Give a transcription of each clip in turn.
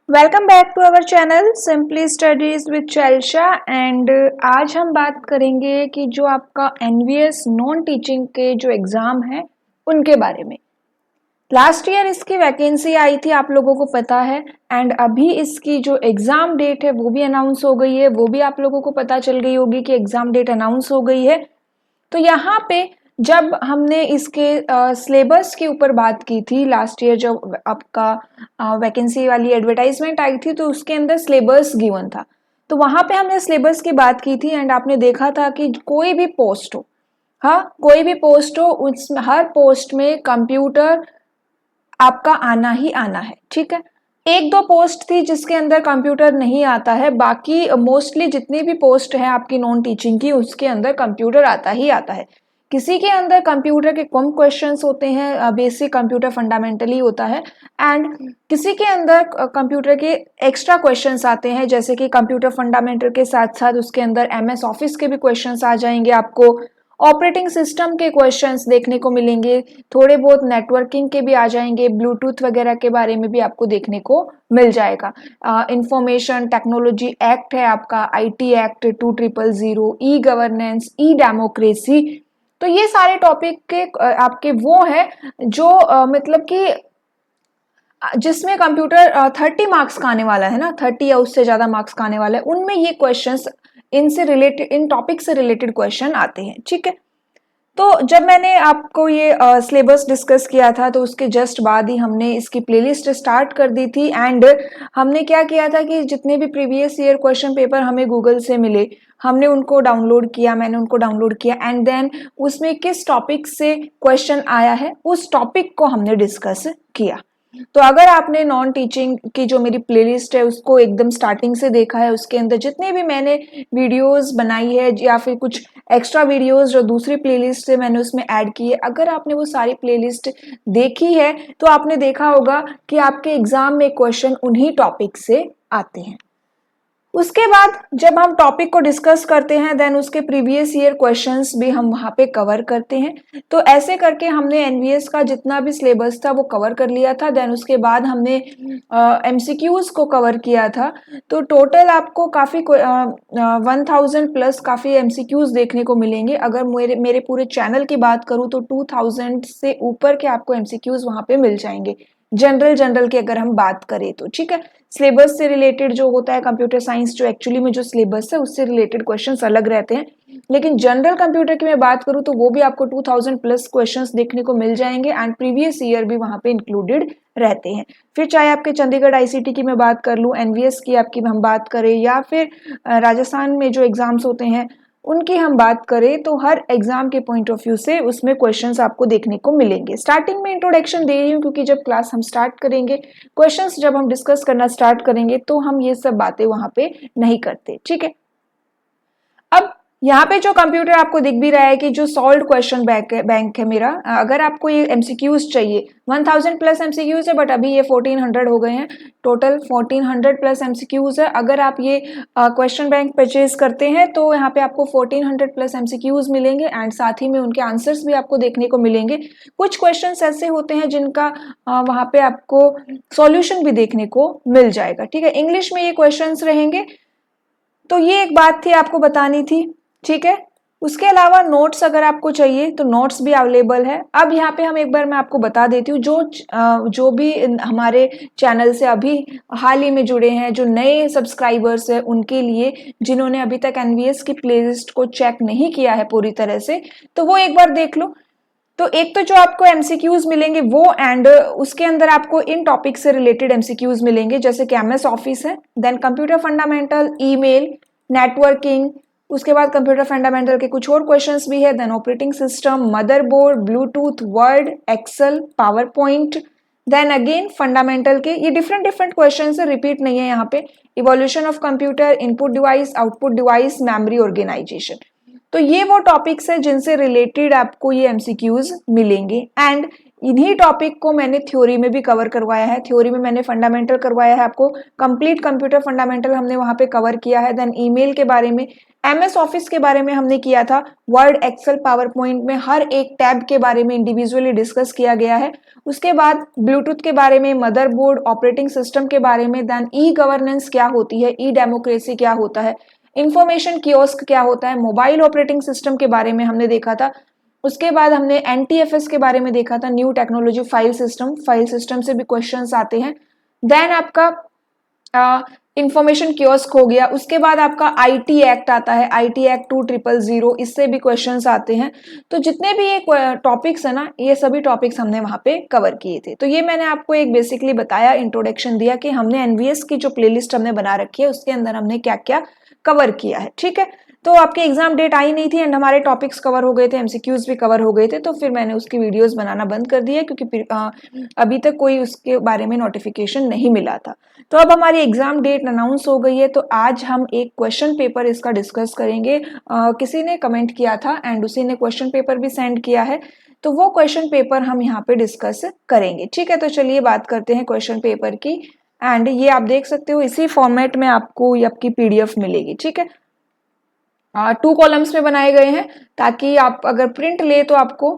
Welcome back to our channel simply studies with Chalsha and आज हम बात करेंगे कि जो आपका एनवीएस नॉन टीचिंग के जो एग्ज़ाम है उनके बारे में। लास्ट ईयर इसकी वैकेंसी आई थी, आप लोगों को पता है, एंड अभी इसकी जो एग्ज़ाम डेट है वो भी अनाउंस हो गई है, वो भी आप लोगों को पता चल गई होगी कि एग्ज़ाम डेट अनाउंस हो गई है। तो यहाँ पे जब हमने इसके सिलेबस के ऊपर बात की थी लास्ट ईयर, जब आपका वैकेंसी वाली एडवर्टाइजमेंट आई थी तो उसके अंदर सिलेबस गिवन था, तो वहाँ पे हमने सिलेबस की बात की थी एंड आपने देखा था कि कोई भी पोस्ट हो, हाँ कोई भी पोस्ट हो, उस हर पोस्ट में कंप्यूटर आपका आना ही आना है। ठीक है, एक दो पोस्ट थी जिसके अंदर कंप्यूटर नहीं आता है, बाकी मोस्टली जितनी भी पोस्ट है आपकी नॉन टीचिंग की उसके अंदर कंप्यूटर आता ही आता है। किसी के अंदर कंप्यूटर के कम क्वेश्चंस होते हैं, बेसिक कंप्यूटर फंडामेंटली होता है, एंड किसी के अंदर कंप्यूटर के एक्स्ट्रा क्वेश्चंस आते हैं, जैसे कि कंप्यूटर फंडामेंटल के साथ साथ उसके अंदर एमएस ऑफिस के भी क्वेश्चंस आ जाएंगे, आपको ऑपरेटिंग सिस्टम के क्वेश्चंस देखने को मिलेंगे, थोड़े बहुत नेटवर्किंग के भी आ जाएंगे, ब्लूटूथ वगैरह के बारे में भी आपको देखने को मिल जाएगा। इंफॉर्मेशन टेक्नोलॉजी एक्ट है आपका, IT act 2000, e governance, E democracy. तो ये सारे टॉपिक के आपके वो है जो मतलब कि जिसमें कंप्यूटर 30 मार्क्स का आने वाला है ना, 30 या उससे ज्यादा मार्क्स का आने वाला है, उनमें ये क्वेश्चंस इनसे रिलेटेड, इन टॉपिक से रिलेटेड क्वेश्चन आते हैं। ठीक है, तो जब मैंने आपको ये सिलेबस डिस्कस किया था तो उसके जस्ट बाद ही हमने इसकी प्लेलिस्ट स्टार्ट कर दी थी, एंड हमने क्या किया था कि जितने भी प्रीवियस ईयर क्वेश्चन पेपर हमें गूगल से मिले हमने उनको डाउनलोड किया, मैंने उनको डाउनलोड किया, एंड देन उसमें किस टॉपिक से क्वेश्चन आया है उस टॉपिक को हमने डिस्कस किया। तो अगर आपने नॉन टीचिंग की जो मेरी प्लेलिस्ट है उसको एकदम स्टार्टिंग से देखा है, उसके अंदर जितने भी मैंने वीडियोस बनाई है या फिर कुछ एक्स्ट्रा वीडियोस जो दूसरी प्लेलिस्ट से मैंने उसमें ऐड की है, अगर आपने वो सारी प्लेलिस्ट देखी है तो आपने देखा होगा कि आपके एग्जाम में क्वेश्चन उन्हीं टॉपिक से आते हैं। उसके बाद जब हम टॉपिक को डिस्कस करते हैं देन उसके प्रीवियस ईयर क्वेश्चंस भी हम वहाँ पे कवर करते हैं। तो ऐसे करके हमने एनवीएस का जितना भी सिलेबस था वो कवर कर लिया था। देन उसके बाद हमने एमसीक्यूज को कवर किया था। तो टोटल आपको काफ़ी 1000 प्लस काफ़ी एमसीक्यूज देखने को मिलेंगे। अगर मेरे पूरे चैनल की बात करूँ तो 2000 से ऊपर के आपको एमसीक्यूज वहाँ पे मिल जाएंगे, जनरल की अगर हम बात करें तो। ठीक है, सिलेबस से रिलेटेड जो होता है कंप्यूटर साइंस, जो एक्चुअली में जो सिलेबस है उससे रिलेटेड क्वेश्चंस अलग रहते हैं, लेकिन जनरल कंप्यूटर की मैं बात करूं तो वो भी आपको 2000 प्लस क्वेश्चंस देखने को मिल जाएंगे, एंड प्रीवियस ईयर भी वहां पे इंक्लूडेड रहते हैं। फिर चाहे आपके चंडीगढ़ आईसीटी की मैं बात कर लूं, एनवीएस की आपकी हम बात करें, या फिर राजस्थान में जो एग्जाम्स होते हैं उनकी हम बात करें, तो हर एग्जाम के पॉइंट ऑफ व्यू से उसमें क्वेश्चंस आपको देखने को मिलेंगे। स्टार्टिंग में इंट्रोडक्शन दे रही हूँ क्योंकि जब क्लास हम स्टार्ट करेंगे, क्वेश्चंस जब हम डिस्कस करना स्टार्ट करेंगे तो हम ये सब बातें वहां पे नहीं करते। ठीक है, अब यहाँ पे जो कंप्यूटर आपको दिख भी रहा है कि जो सॉल्व क्वेश्चन बैंक है मेरा, अगर आपको ये एमसीक्यूज चाहिए, 1000 प्लस एमसीक्यूज है बट अभी ये 1400 हो गए हैं, टोटल 1400 प्लस एमसीक्यूज है। अगर आप ये क्वेश्चन बैंक परचेज करते हैं तो यहाँ पे आपको 1400 प्लस एमसीक्यूज मिलेंगे, एंड साथ ही में उनके आंसर्स भी आपको देखने को मिलेंगे। कुछ क्वेश्चंस ऐसे होते हैं जिनका वहाँ पे आपको सॉल्यूशन भी देखने को मिल जाएगा। ठीक है, इंग्लिश में ये क्वेश्चंस रहेंगे। तो ये एक बात थी आपको बतानी थी। ठीक है, उसके अलावा नोट्स अगर आपको चाहिए तो नोट्स भी अवेलेबल है। अब यहाँ पे हम एक बार मैं आपको बता देती हूँ, जो भी हमारे चैनल से अभी हाल ही में जुड़े हैं, जो नए सब्सक्राइबर्स हैं उनके लिए, जिन्होंने अभी तक एनवीएस की प्लेलिस्ट को चेक नहीं किया है पूरी तरह से, तो वो एक बार देख लो। तो एक तो जो आपको एमसीक्यूज मिलेंगे वो, एंड उसके अंदर आपको इन टॉपिक से रिलेटेड एमसीक्यूज मिलेंगे, जैसे कि एमएस ऑफिस है, then computer fundamental, email, networking, उसके बाद कंप्यूटर फंडामेंटल के कुछ और क्वेश्चंस भी है, then operating system, motherboard, Bluetooth, Word, Excel, PowerPoint, then again fundamental के ये डिफरेंट क्वेश्चंस है, रिपीट नहीं है यहाँ पे, evolution of computer, input device, output device, memory organisation. तो ये वो टॉपिक्स है जिनसे रिलेटेड आपको ये एमसीक्यूज मिलेंगे, एंड इन्हीं टॉपिक को मैंने थ्योरी में भी कवर करवाया है। थ्योरी में मैंने फंडामेंटल करवाया है आपको, कंप्लीट कंप्यूटर फंडामेंटल हमने वहां पे कवर किया है, देन ईमेल के बारे में, MS ऑफिस के बारे में हमने किया था, वर्ड, एक्सेल, पावर पॉइंट में हर एक टैब के बारे में इंडिविजुअली डिस्कस किया गया है। उसके बाद ब्लूटूथ के बारे में, मदरबोर्ड, ऑपरेटिंग सिस्टम के बारे में, देन ई गवर्नेंस क्या होती है, ई डेमोक्रेसी क्या होता है, इंफॉर्मेशन कियोस्क क्या होता है, मोबाइल ऑपरेटिंग सिस्टम के बारे में हमने देखा था। उसके बाद हमने NTFS के बारे में देखा था, न्यू टेक्नोलॉजी फाइल सिस्टम से भी क्वेश्चंस आते हैं। देन आपका इंफॉर्मेशन कियोस्क हो गया। उसके बाद आपका IT एक्ट आता है, IT एक्ट 2000, इससे भी क्वेश्चंस आते हैं। तो जितने भी ये टॉपिक्स है ना, ये सभी टॉपिक्स हमने वहां पे कवर किए थे। तो ये मैंने आपको एक बेसिकली बताया, इंट्रोडक्शन दिया कि हमने एनवीएस की जो प्लेलिस्ट हमने बना रखी है उसके अंदर हमने क्या क्या कवर किया है। ठीक है, तो आपके एग्जाम डेट आई नहीं थी एंड हमारे टॉपिक्स कवर हो गए थे, MCQs भी कवर हो गए थे, तो फिर मैंने उसकी वीडियोस बनाना बंद कर दिया क्योंकि अभी तक कोई उसके बारे में नोटिफिकेशन नहीं मिला था। तो अब हमारी एग्जाम डेट अनाउंस हो गई है, तो आज हम एक क्वेश्चन पेपर इसका डिस्कस करेंगे। किसी ने कमेंट किया था एंड उसी ने क्वेश्चन पेपर भी सेंड किया है, तो वो क्वेश्चन पेपर हम यहाँ पे डिस्कस करेंगे। ठीक है, तो चलिए बात करते हैं क्वेश्चन पेपर की। एंड ये आप देख सकते हो इसी फॉर्मेट में आपको ये आपकी PDF मिलेगी। ठीक है, 2 कॉलम्स में बनाए गए हैं ताकि आप अगर प्रिंट ले तो आपको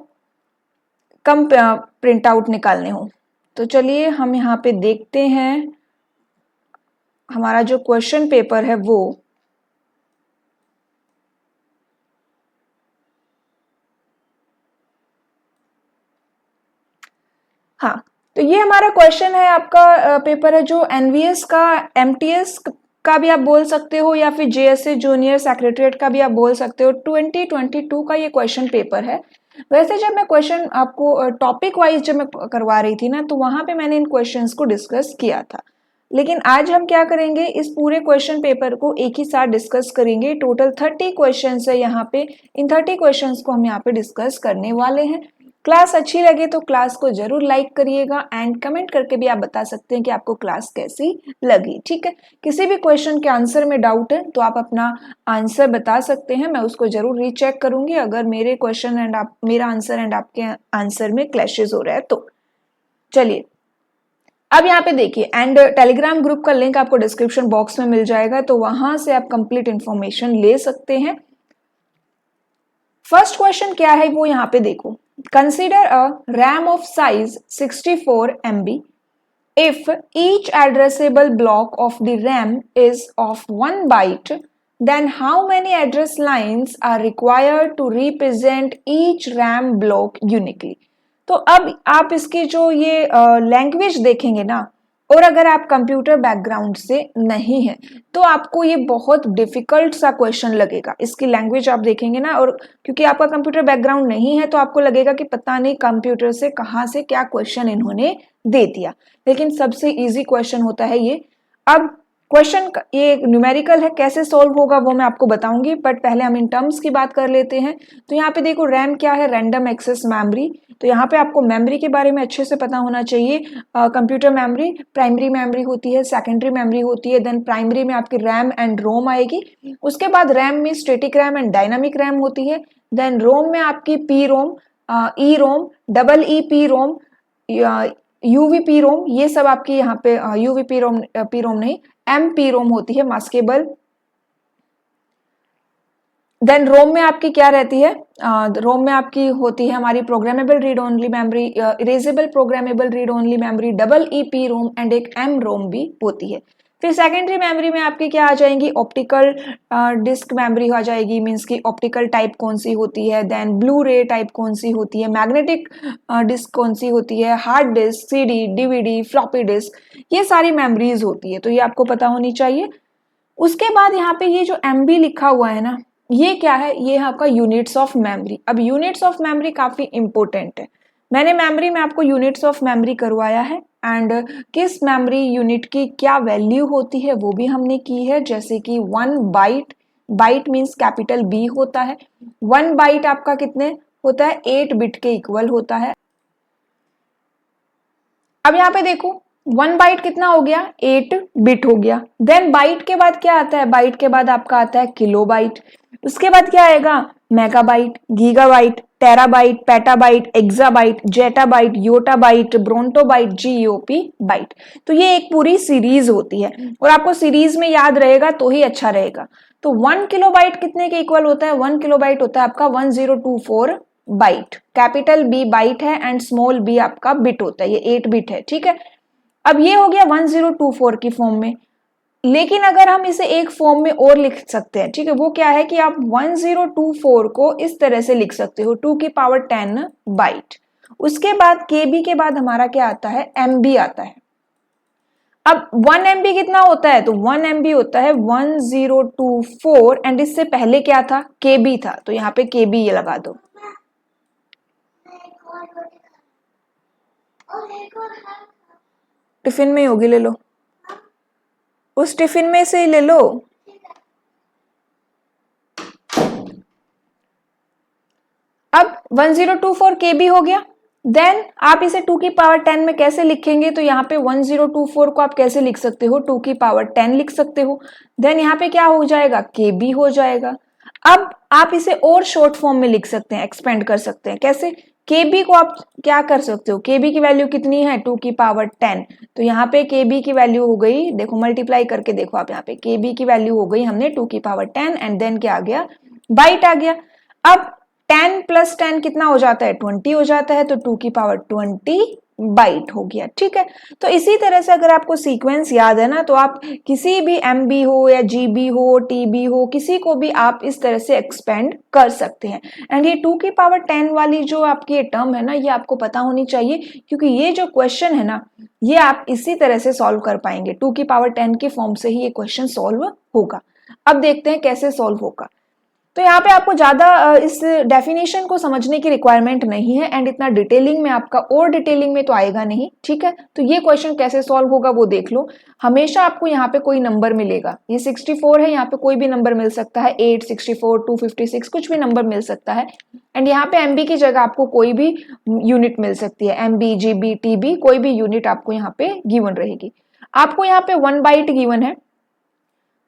कम प्रिंट आउट निकालने हो। तो चलिए हम यहाँ पे देखते हैं हमारा जो क्वेश्चन पेपर है वो हाँ, तो ये हमारा क्वेश्चन है, आपका पेपर है जो एनवीएस का, MTS का भी आप बोल सकते हो या फिर JSA जूनियर सेक्रेटरीट का भी आप बोल सकते हो। 2022 का ये क्वेश्चन पेपर है। वैसे जब मैं क्वेश्चन आपको टॉपिक वाइज जब मैं करवा रही थी ना, तो वहां पे मैंने इन क्वेश्चंस को डिस्कस किया था, लेकिन आज हम क्या करेंगे, इस पूरे क्वेश्चन पेपर को एक ही साथ डिस्कस करेंगे। टोटल 30 क्वेश्चंस है यहाँ पे, इन 30 क्वेश्चंस को हम यहाँ पे डिस्कस करने वाले हैं। क्लास अच्छी लगे तो क्लास को जरूर लाइक करिएगा एंड कमेंट करके भी आप बता सकते हैं कि आपको क्लास कैसी लगी। ठीक है, किसी भी क्वेश्चन के आंसर में डाउट है तो आप अपना आंसर बता सकते हैं, मैं उसको जरूर रीचेक करूंगी अगर मेरे क्वेश्चन एंड आप मेरा आंसर एंड आपके आंसर में क्लैशेस हो रहा है तो। चलिए अब यहाँ पे देखिए, एंड टेलीग्राम ग्रुप का लिंक आपको डिस्क्रिप्शन बॉक्स में मिल जाएगा, तो वहां से आप कंप्लीट इंफॉर्मेशन ले सकते हैं। फर्स्ट क्वेश्चन क्या है वो यहाँ पे देखो, consider a RAM of size 64 MB if each addressable block of the RAM is of 1 byte, then how many address lines are required to represent each RAM block uniquely? तो अब आप इसकी जो ये लैंग्वेज देखेंगे ना, और अगर आप कंप्यूटर बैकग्राउंड से नहीं है तो आपको ये बहुत डिफिकल्ट सा क्वेश्चन लगेगा। इसकी लैंग्वेज आप देखेंगे ना, और क्योंकि आपका कंप्यूटर बैकग्राउंड नहीं है तो आपको लगेगा कि पता नहीं कंप्यूटर से कहाँ से क्या क्वेश्चन इन्होंने दे दिया, लेकिन सबसे इजी क्वेश्चन होता है ये। अब क्वेश्चन ये न्यूमेरिकल है, कैसे सॉल्व होगा वो मैं आपको बताऊंगी, बट पहले हम इन टर्म्स की बात कर लेते हैं। तो यहाँ पे देखो रैम क्या है, रैंडम एक्सेस मेमोरी। तो यहाँ पे आपको मेमोरी के बारे में अच्छे से पता होना चाहिए। कंप्यूटर मेमोरी, प्राइमरी मेमोरी होती है, सेकेंडरी मेमोरी होती है, देन प्राइमरी में आपकी रैम एंड रोम आएगी। उसके बाद रैम में static RAM and dynamic RAM होती है, देन रोम में आपकी पी रोम, ई रोम, डबल ई पी रोम, यूवीपी रोम, ये सब आपकी यहाँ पे यूवीपी रोम, पी रोम नहीं, MP रोम होती है, मास्केबल। देन रोम में आपकी क्या रहती है, रोम में आपकी होती है हमारी programmable read only memory, erasable programmable read only memory, double EP ROM and एक M रोम भी होती है। फिर सेकेंडरी मेमोरी में आपकी क्या आ जाएंगी, ऑप्टिकल डिस्क मेमोरी आ जाएगी, मींस की ऑप्टिकल टाइप कौन सी होती है, देन ब्लू रे टाइप कौन सी होती है, मैग्नेटिक डिस्क कौन सी होती है, hard disk, CD, DVD, floppy disk, ये सारी मेमोरीज होती है, तो ये आपको पता होनी चाहिए। उसके बाद यहाँ पे ये जो MB लिखा हुआ है ना, ये क्या है, ये है आपका यूनिट्स ऑफ मेमोरी। अब यूनिट्स ऑफ मेमोरी काफी इंपॉर्टेंट है, मैंने मेमोरी में आपको यूनिट्स ऑफ मेमोरी करवाया है एंड किस मेमोरी यूनिट की क्या वैल्यू होती है वो भी हमने की है। जैसे कि 1 byte, byte means capital B होता है, 1 बाइट आपका कितने होता है, 8 बिट के इक्वल होता है। अब यहाँ पे देखो 1 बाइट कितना हो गया, 8 बिट हो गया। देन बाइट के बाद क्या आता है, बाइट के बाद आपका आता है किलोबाइट। उसके बाद क्या आएगा, megabyte, gigabyte, terabyte, petabyte, exabyte, zettabyte, yottabyte, brontobyte, geopbyte. तो ये एक पूरी सीरीज होती है और आपको सीरीज में याद रहेगा तो ही अच्छा रहेगा। तो 1 किलोबाइट कितने के इक्वल होता है? 1 किलोबाइट होता है आपका 1024 बाइट। कैपिटल बी बाइट है एंड स्मॉल बी आपका बिट होता है, ये 8 बिट है, ठीक है। अब ये हो गया 1024 की फॉर्म में, लेकिन अगर हम इसे एक फॉर्म में और लिख सकते हैं, ठीक है, वो क्या है कि आप 1024 को इस तरह से लिख सकते हो 2 की पावर 10 बाइट। उसके बाद केबी के बाद हमारा क्या आता है? एमबी आता है। अब 1 MB कितना होता है? तो 1 MB होता है 1024 एंड इससे पहले क्या था? केबी था, तो यहाँ पे केबी ये लगा दो। टिफिन में होगी, ले लो, उस टिफिन में से ले लो। अब 1024 KB हो गया। देन आप इसे 2 की पावर 10 में कैसे लिखेंगे? तो यहाँ पे 1024 को आप कैसे लिख सकते हो? 2 की पावर 10 लिख सकते हो। देन यहाँ पे क्या हो जाएगा? KB हो जाएगा। अब आप इसे और शॉर्ट फॉर्म में लिख सकते हैं, एक्सपेंड कर सकते हैं। कैसे? KB को आप क्या कर सकते हो? KB की वैल्यू कितनी है? 2 की पावर 10। तो यहाँ पे KB की वैल्यू हो गई, देखो मल्टीप्लाई करके देखो आप, यहाँ पे KB की वैल्यू हो गई हमने 2 की पावर 10 एंड देन क्या आ गया? बाइट आ गया। अब 10 प्लस 10 कितना हो जाता है? 20 हो जाता है, तो 2 की पावर 20 बाइट हो गया, ठीक है। तो इसी तरह से अगर आपको सीक्वेंस याद है ना, तो आप किसी भी MB हो या GB हो, TB हो, किसी को भी आप इस तरह से एक्सपेंड कर सकते हैं। एंड ये 2 की पावर 10 वाली जो आपकी ये टर्म है ना, ये आपको पता होनी चाहिए, क्योंकि ये जो क्वेश्चन है ना, ये आप इसी तरह से सॉल्व कर पाएंगे। 2 की पावर 10 के फॉर्म से ही ये क्वेश्चन सॉल्व होगा। अब देखते हैं कैसे सॉल्व होगा। तो यहाँ पे आपको ज्यादा इस डेफिनेशन को समझने की रिक्वायरमेंट नहीं है एंड इतना डिटेलिंग में आपका और डिटेलिंग में तो आएगा नहीं, ठीक है। तो ये क्वेश्चन कैसे सॉल्व होगा वो देख लो। हमेशा आपको यहाँ पे कोई नंबर मिलेगा, ये 64 है, यहाँ पे कोई भी नंबर मिल सकता है, 8, 64, 256, कुछ भी नंबर मिल सकता है। एंड यहाँ पे MB की जगह आपको कोई भी यूनिट मिल सकती है, MB, GB, TB, कोई भी यूनिट आपको यहाँ पे गिवन रहेगी। आपको यहाँ पे 1 बाइट गिवन है,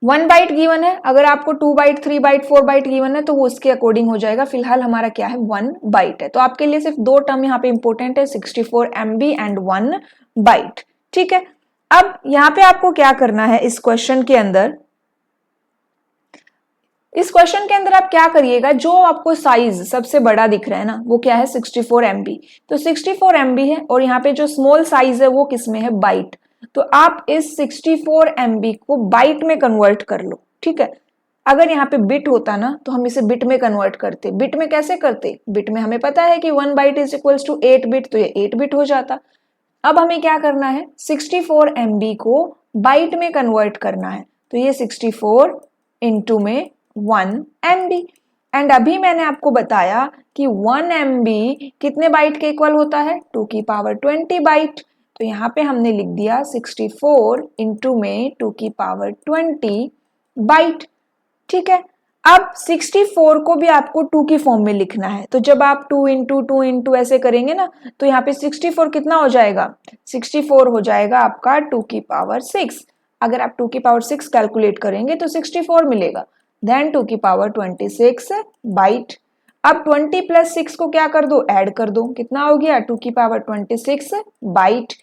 1 बाइट गिवन है। अगर आपको 2 बाइट, 3 बाइट, 4 बाइट गिवन है तो वो उसके अकॉर्डिंग हो जाएगा। फिलहाल हमारा क्या है? 1 बाइट है। तो आपके लिए सिर्फ 2 टर्म यहाँ पे इंपॉर्टेंट है, 64 MB एंड 1 बाइट, ठीक है। अब यहाँ पे आपको क्या करना है इस क्वेश्चन के अंदर? इस क्वेश्चन के अंदर आप क्या करिएगा, जो आपको साइज सबसे बड़ा दिख रहा है ना, वो क्या है? 64 MB। तो 64 MB है और यहाँ पे जो स्मॉल साइज है वो किसमें है? बाइट। तो आप इस 64 MB को बाइट में कन्वर्ट कर लो, ठीक है। अगर यहाँ पे बिट होता ना तो हम इसे बिट में कन्वर्ट करते। बिट में कैसे करते? बिट में हमें पता है कि 1 byte is equals to 8 bit, तो ये 8 बिट हो जाता। अब हमें क्या करना है? 64 MB को बाइट में कन्वर्ट करना है। तो ये 64 इंटू में 1 MB। एंड अभी मैंने आपको बताया कि 1 MB कितने बाइट के इक्वल होता है? 2 की पावर 20 बाइट। तो यहाँ पे हमने लिख दिया 64 इंटू में 2 की पावर 20 बाइट, ठीक है। अब 64 को भी आपको 2 की फॉर्म में लिखना है, तो जब आप 2 इंटू 2 इंटू ऐसे करेंगे ना, तो यहाँ पे 64 कितना हो जाएगा? 64 हो जाएगा आपका 2 की पावर 6। अगर आप 2 की पावर 6 कैलकुलेट करेंगे तो 64 मिलेगा। देन 2 की पावर 26 बाइट। अब 20 प्लस 6 को क्या कर दो? ऐड कर दो। कितना हो गया? 2 की पावर 26 बाइट।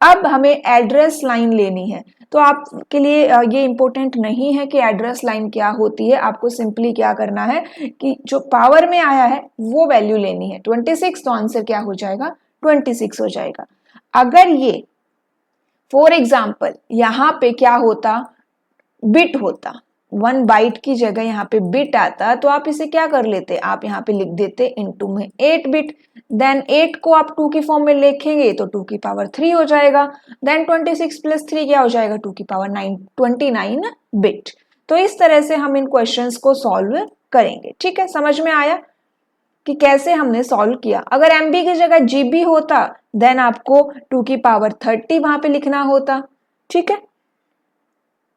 अब हमें एड्रेस लाइन लेनी है, तो आपके लिए ये इंपॉर्टेंट नहीं है कि एड्रेस लाइन क्या होती है। आपको सिंपली क्या करना है कि जो पावर में आया है वो वैल्यू लेनी है। 26, तो आंसर क्या हो जाएगा? 26 हो जाएगा। अगर ये फॉर एग्जाम्पल यहाँ पे क्या होता? बिट होता, 1 बाइट की जगह यहाँ पे बिट आता, तो आप इसे क्या कर लेते? आप यहाँ पे लिख देते इनटू में 8 बिट। देन 8 को आप 2 की फॉर्म में लिखेंगे तो 2 की पावर 3 हो जाएगा। देन 26 प्लस 3 क्या हो जाएगा? 2 की पावर 29 बिट। तो इस तरह से हम इन क्वेश्चंस को सॉल्व करेंगे, ठीक है। समझ में आया कि कैसे हमने सॉल्व किया? अगर MB की जगह GB होता देन आपको 2 की पावर 30 वहां पे लिखना होता, ठीक है।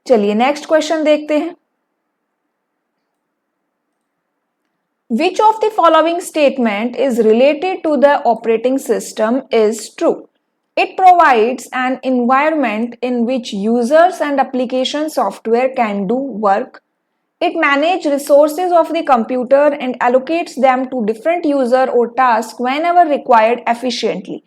चलिए नेक्स्ट क्वेश्चन देखते हैं। Which of the following statement is related to the operating system is true? It provides an environment in which users and application software can do work. It manages resources of the computer and allocates them to different user or tasks whenever required efficiently.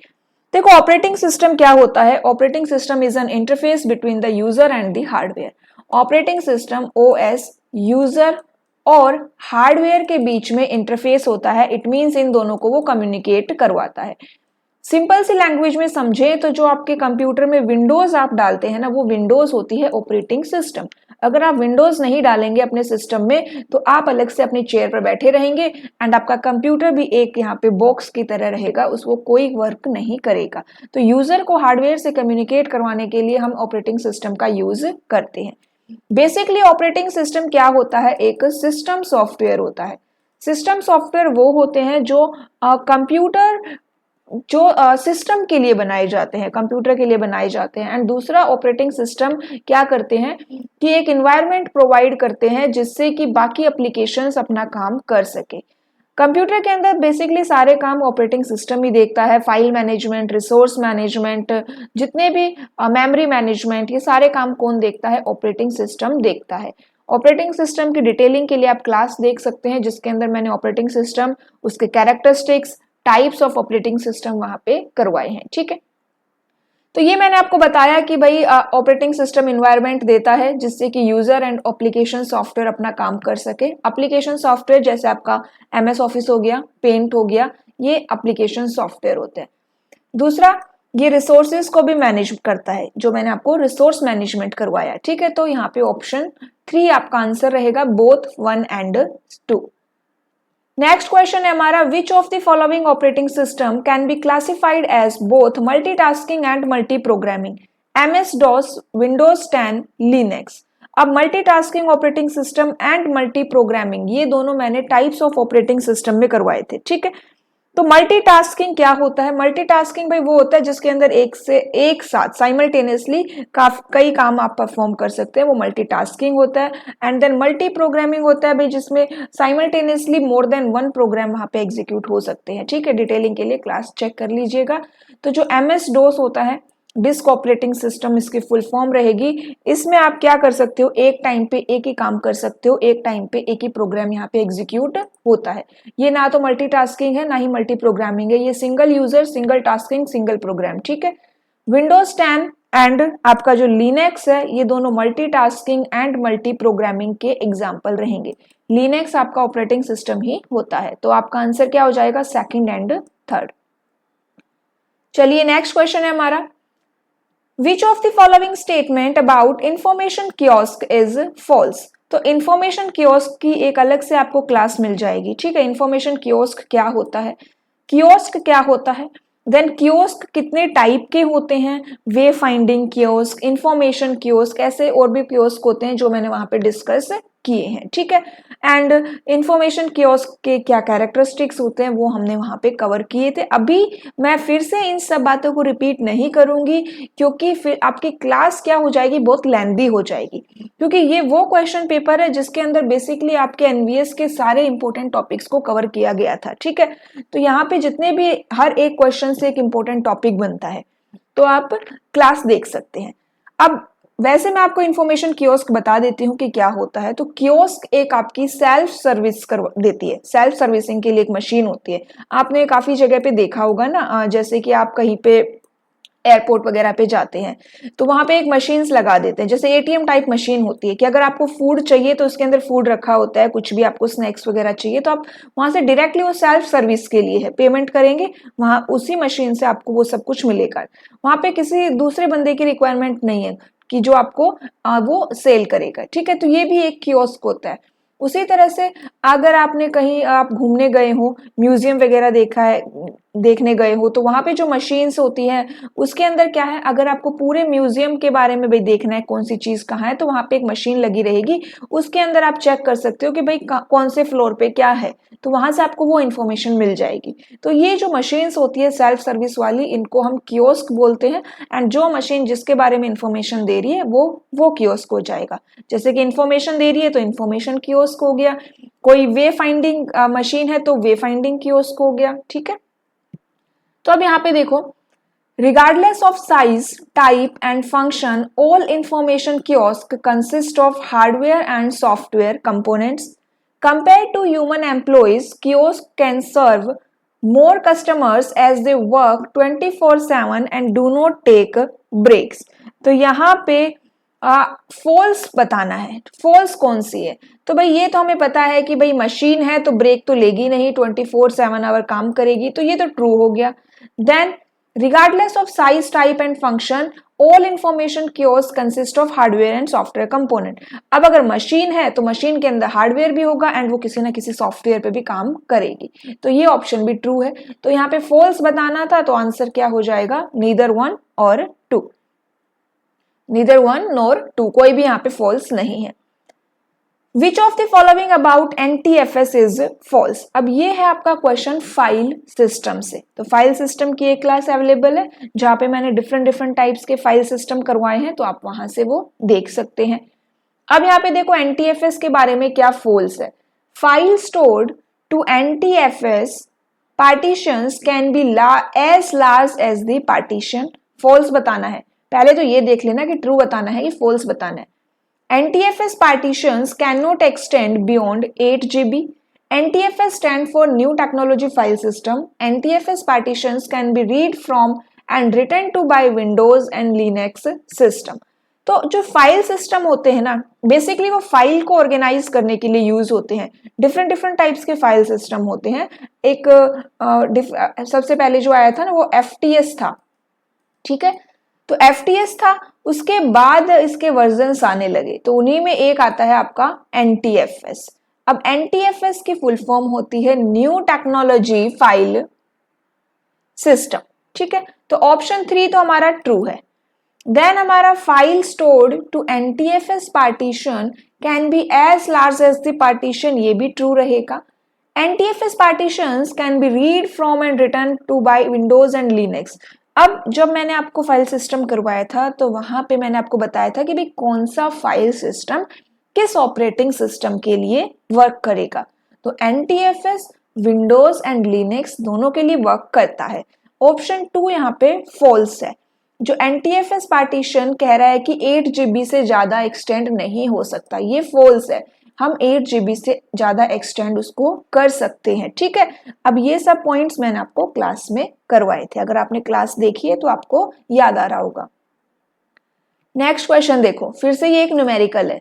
देखो operating system क्या होता है? Operating system is an interface between the user and the hardware. Operating system OS user और hardware के बीच में interface होता है. It means in दोनों को वो कम्युनिकेट करवाता है. सिंपल सी लैंग्वेज में समझे तो जो आपके कंप्यूटर में विंडोज आप डालते हैं ना, वो विंडोज होती है ऑपरेटिंग सिस्टम. अगर आप विंडोज नहीं डालेंगे अपने सिस्टम में तो आप अलग से अपनी चेयर पर बैठे रहेंगे एंड आपका कंप्यूटर भी एक यहाँ पे बॉक्स की तरह रहेगा, उसको कोई वर्क नहीं करेगा. तो यूजर को हार्डवेयर से कम्युनिकेट करवाने के लिए हम ऑपरेटिंग सिस्टम का यूज करते हैं. बेसिकली ऑपरेटिंग सिस्टम क्या होता है? एक सिस्टम सॉफ्टवेयर होता है. सिस्टम सॉफ्टवेयर वो होते हैं जो कंप्यूटर जो सिस्टम के लिए बनाए जाते हैं, कंप्यूटर के लिए बनाए जाते हैं. एंड दूसरा ऑपरेटिंग सिस्टम क्या करते हैं कि एक एनवायरनमेंट प्रोवाइड करते हैं जिससे कि बाकी एप्लीकेशंस अपना काम कर सके. कंप्यूटर के अंदर बेसिकली सारे काम ऑपरेटिंग सिस्टम ही देखता है. फाइल मैनेजमेंट, रिसोर्स मैनेजमेंट, जितने भी मेमोरी मैनेजमेंट, ये सारे काम कौन देखता है? ऑपरेटिंग सिस्टम देखता है. ऑपरेटिंग सिस्टम की डिटेलिंग के लिए आप क्लास देख सकते हैं जिसके अंदर मैंने ऑपरेटिंग सिस्टम, उसके characteristics, types of operating system वहां पे करवाए हैं. ठीक है, तो ये मैंने आपको बताया कि भाई ऑपरेटिंग सिस्टम एनवायरनमेंट देता है जिससे कि यूजर एंड एप्लीकेशन सॉफ्टवेयर अपना काम कर सके. एप्लीकेशन सॉफ्टवेयर जैसे आपका एमएस ऑफिस हो गया, पेंट हो गया, ये एप्लीकेशन सॉफ्टवेयर होते हैं. दूसरा, ये रिसोर्सेज को भी मैनेज करता है, जो मैंने आपको रिसोर्स मैनेजमेंट करवाया. ठीक है, तो यहाँ पे ऑप्शन 3 आपका आंसर रहेगा, बोथ 1 एंड 2. नेक्स्ट क्वेश्चन है हमारा, which of the following operating system can be classified as both multitasking and multi programming? MS DOS, Windows 10, Linux. अब multitasking operating system and multi programming, ये दोनों मैंने types of operating system में करवाए थे. ठीक है, तो मल्टीटास्किंग क्या होता है? मल्टीटास्किंग भाई वो होता है जिसके अंदर एक साथ साइमल्टेनियसली कई काम आप परफॉर्म कर सकते हैं, वो मल्टीटास्किंग होता है. एंड देन मल्टी प्रोग्रामिंग होता है भाई जिसमें साइमल्टेनियसली मोर देन 1 प्रोग्राम वहां पे एग्जीक्यूट हो सकते हैं. ठीक है, डिटेलिंग के लिए क्लास चेक कर लीजिएगा. तो जो एमएस डोस होता है, डिस्क ऑपरेटिंग सिस्टम इसकी फुल फॉर्म रहेगी. इसमें आप क्या कर सकते हो? एक टाइम पे एक ही काम कर सकते हो, एक टाइम पे एक ही प्रोग्राम यहाँ पे एग्जीक्यूट होता है. ये ना तो मल्टीटास्किंग है ना ही मल्टी प्रोग्रामिंग है, ये single user, single tasking, single program. ठीक है, विंडोज 10 एंड आपका जो लिनक्स है, ये दोनों मल्टीटास्किंग एंड मल्टी प्रोग्रामिंग के एग्जाम्पल रहेंगे. लिनक्स आपका ऑपरेटिंग सिस्टम ही होता है. तो आपका आंसर क्या हो जाएगा? 2nd and 3rd. चलिए नेक्स्ट क्वेश्चन है हमारा, Which of the following statement about information kiosk is false? तो information kiosk की एक अलग से आपको क्लास मिल जाएगी. ठीक है, information kiosk क्या होता है, कियोस्क क्या होता है, देन कियोस्क कितने टाइप के होते हैं, वे फाइंडिंग कियोस्क, इंफॉर्मेशन कियोस्क, ऐसे और भी कियोस्क होते हैं जो मैंने वहां पे डिस्कस किए हैं. ठीक है, एंड इंफॉर्मेशन कियोस्क के क्या कैरेक्टरिस्टिक्स होते हैं वो हमने वहां पे कवर किए थे. अभी मैं फिर से इन सब बातों को रिपीट नहीं करूंगी क्योंकि फिर आपकी क्लास क्या हो जाएगी, बहुत लेंथी हो जाएगी, क्योंकि ये वो क्वेश्चन पेपर है जिसके अंदर बेसिकली आपके एनवीएस के सारे इंपॉर्टेंट टॉपिक्स को कवर किया गया था. ठीक है, तो यहाँ पे जितने भी हर एक क्वेश्चन से एक इंपॉर्टेंट टॉपिक बनता है, तो आप क्लास देख सकते हैं. अब वैसे मैं आपको इंफॉर्मेशन कियोस्क बता देती हूँ कि क्या होता है. तो कियोस्क एक आपकी सेल्फ सर्विस कर देती है, सेल्फ सर्विसिंग के लिए एक मशीन होती है. आपने काफी जगह पे देखा होगा ना, जैसे कि आप कहीं पे एयरपोर्ट वगैरह पे जाते हैं तो वहां पे एक मशीन्स लगा देते हैं, जैसे एटीएम टाइप मशीन होती है कि अगर आपको फूड चाहिए तो उसके अंदर फूड रखा होता है, कुछ भी आपको स्नैक्स वगैरह चाहिए तो आप वहां से डायरेक्टली, वो सेल्फ सर्विस के लिए है, पेमेंट करेंगे वहां उसी मशीन से आपको वो सब कुछ मिलेगा. वहां पे किसी दूसरे बंदे की रिक्वायरमेंट नहीं है कि जो आपको वो सेल करेगा. ठीक है, तो ये भी एक कियोस्क होता है. उसी तरह से अगर आपने कहीं आप घूमने गए हो, म्यूजियम वगैरह देखने गए हो, तो वहां पे जो मशीन्स होती हैं उसके अंदर क्या है, अगर आपको पूरे म्यूजियम के बारे में भाई देखना है कौन सी चीज कहाँ है, तो वहां पे एक मशीन लगी रहेगी, उसके अंदर आप चेक कर सकते हो कि भाई कौन से फ्लोर पे क्या है, तो वहां से आपको वो इन्फॉर्मेशन मिल जाएगी. तो ये जो मशीन्स होती है सेल्फ सर्विस वाली, इनको हम कियोस्क बोलते हैं. एंड जो मशीन जिसके बारे में इंफॉर्मेशन दे रही है वो कियोस्क हो जाएगा. जैसे कि इंफॉर्मेशन दे रही है तो इंफॉर्मेशन कियोस्क हो गया, कोई वे फाइंडिंग मशीन है तो वे फाइंडिंग कियोस्क हो गया. ठीक है, तो अब यहाँ पे देखो, Regardless of size, type, and function, all information kiosk consist of hardware and software components. Compared to human employees, kiosk can serve more customers as they work 24/7 and do not take breaks. तो यहाँ पे false बताना है। False कौन सी है? तो भाई ये तो हमें पता है कि भाई मशीन है तो ब्रेक तो लेगी नहीं, 24/7 आवर काम करेगी, तो ये तो ट्रू हो गया। Then regardless of size, type and function, all information kiosks consist of hardware and software component. अब अगर मशीन है तो मशीन के अंदर हार्डवेयर भी होगा एंड वो किसी ना किसी सॉफ्टवेयर पे भी काम करेगी, तो ये ऑप्शन भी ट्रू है। तो यहाँ पे फॉल्स बताना था, तो आंसर क्या हो जाएगा? नीदर वन और two, neither one nor two, कोई भी यहाँ पे फॉल्स नहीं है। Which of the following about NTFS is false? अब ये है आपका क्वेश्चन फाइल सिस्टम से। तो फाइल सिस्टम की एक क्लास अवेलेबल है जहां पे मैंने डिफरेंट टाइप्स के फाइल सिस्टम करवाए हैं, तो आप वहां से वो देख सकते हैं। अब यहाँ पे देखो NTFS के बारे में क्या फॉल्स है। File stored to NTFS partitions can be as large as the partition. False बताना है, पहले तो ये देख लेना कि ट्रू बताना है कि फॉल्स बताना है। NTFS partitions cannot extend beyond 8 GB. NTFS stand for New Technology File System. NTFS partitions can be read from and written to by Windows and Linux system. तो जो फाइल सिस्टम होते हैं ना, बेसिकली वो file को organise करने के लिए यूज होते हैं। डिफरेंट टाइप्स के फाइल सिस्टम होते हैं। एक सबसे पहले जो आया था ना वो FTS था, ठीक है, तो FTS था, उसके बाद इसके वर्जन्स आने लगे, तो उन्हीं में एक आता है आपका NTFS। अब NTFS की फुल फॉर्म होती है न्यू टेक्नोलॉजी फाइल सिस्टम, ठीक है। तो ऑप्शन 3 तो हमारा ट्रू है। देन हमारा file stored to NTFS partition can be as large as the partition, ये भी ट्रू रहेगा। NTFS partitions can be read from and written to by Windows and Linux। अब जब मैंने आपको फाइल सिस्टम करवाया था तो वहां पे मैंने आपको बताया था कि भाई कौन सा फाइल सिस्टम किस ऑपरेटिंग सिस्टम के लिए वर्क करेगा, तो NTFS विंडोज एंड लिनक्स दोनों के लिए वर्क करता है। ऑप्शन 2 यहाँ पे फॉल्स है। जो NTFS पार्टीशन कह रहा है कि 8 GB से ज्यादा एक्सटेंड नहीं हो सकता, ये फॉल्स है। हम 8 GB से ज्यादा एक्सटेंड उसको कर सकते हैं, ठीक है। अब ये सब पॉइंट्स मैंने आपको क्लास में करवाए थे, अगर आपने क्लास देखी है तो आपको याद आ रहा होगा। नेक्स्ट क्वेश्चन देखो, फिर से ये एक न्यूमेरिकल है।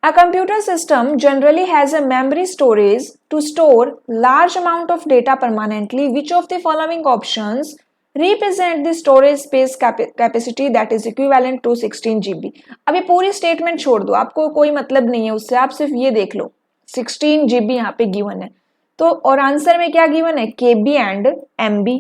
A computer system generally has a memory storage to store large amount of data permanently. Which of the following options represent the storage space capacity that is equivalent to 16 GB? अब ये पूरी statement छोड़ दो, आपको कोई मतलब नहीं है उससे, आप सिर्फ ये देख लो 16 GB यहाँ पे गिवन है, तो और आंसर में क्या गिवन है? KB एंड MB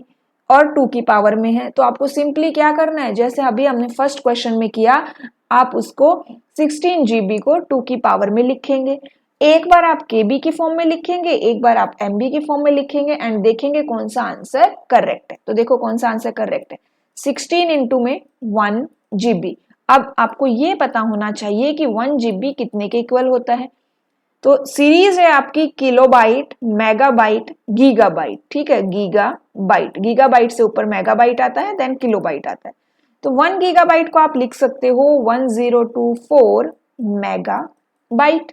और 2 की पावर में है। तो आपको सिंपली क्या करना है, जैसे अभी हमने फर्स्ट क्वेश्चन में किया, आप उसको 16 GB को 2 की पावर में लिखेंगे। एक बार आप KB की फॉर्म में लिखेंगे, एक बार आप MB की फॉर्म में लिखेंगे एंड देखेंगे कौन सा आंसर करेक्ट है। तो देखो कौन सा आंसर करेक्ट है, 16 इंटू में 1 GB। अब आपको ये पता होना चाहिए कि 1 GB कितने के इक्वल होता है। तो सीरीज है आपकी किलोबाइट, मेगाबाइट, गीगाबाइट, ठीक है, गीगाबाइट, गीगाबाइट से ऊपर मेगाबाइट आता है, देन किलोबाइट आता है। तो 1 गीगाबाइट को आप लिख सकते हो 1024 मेगाबाइट,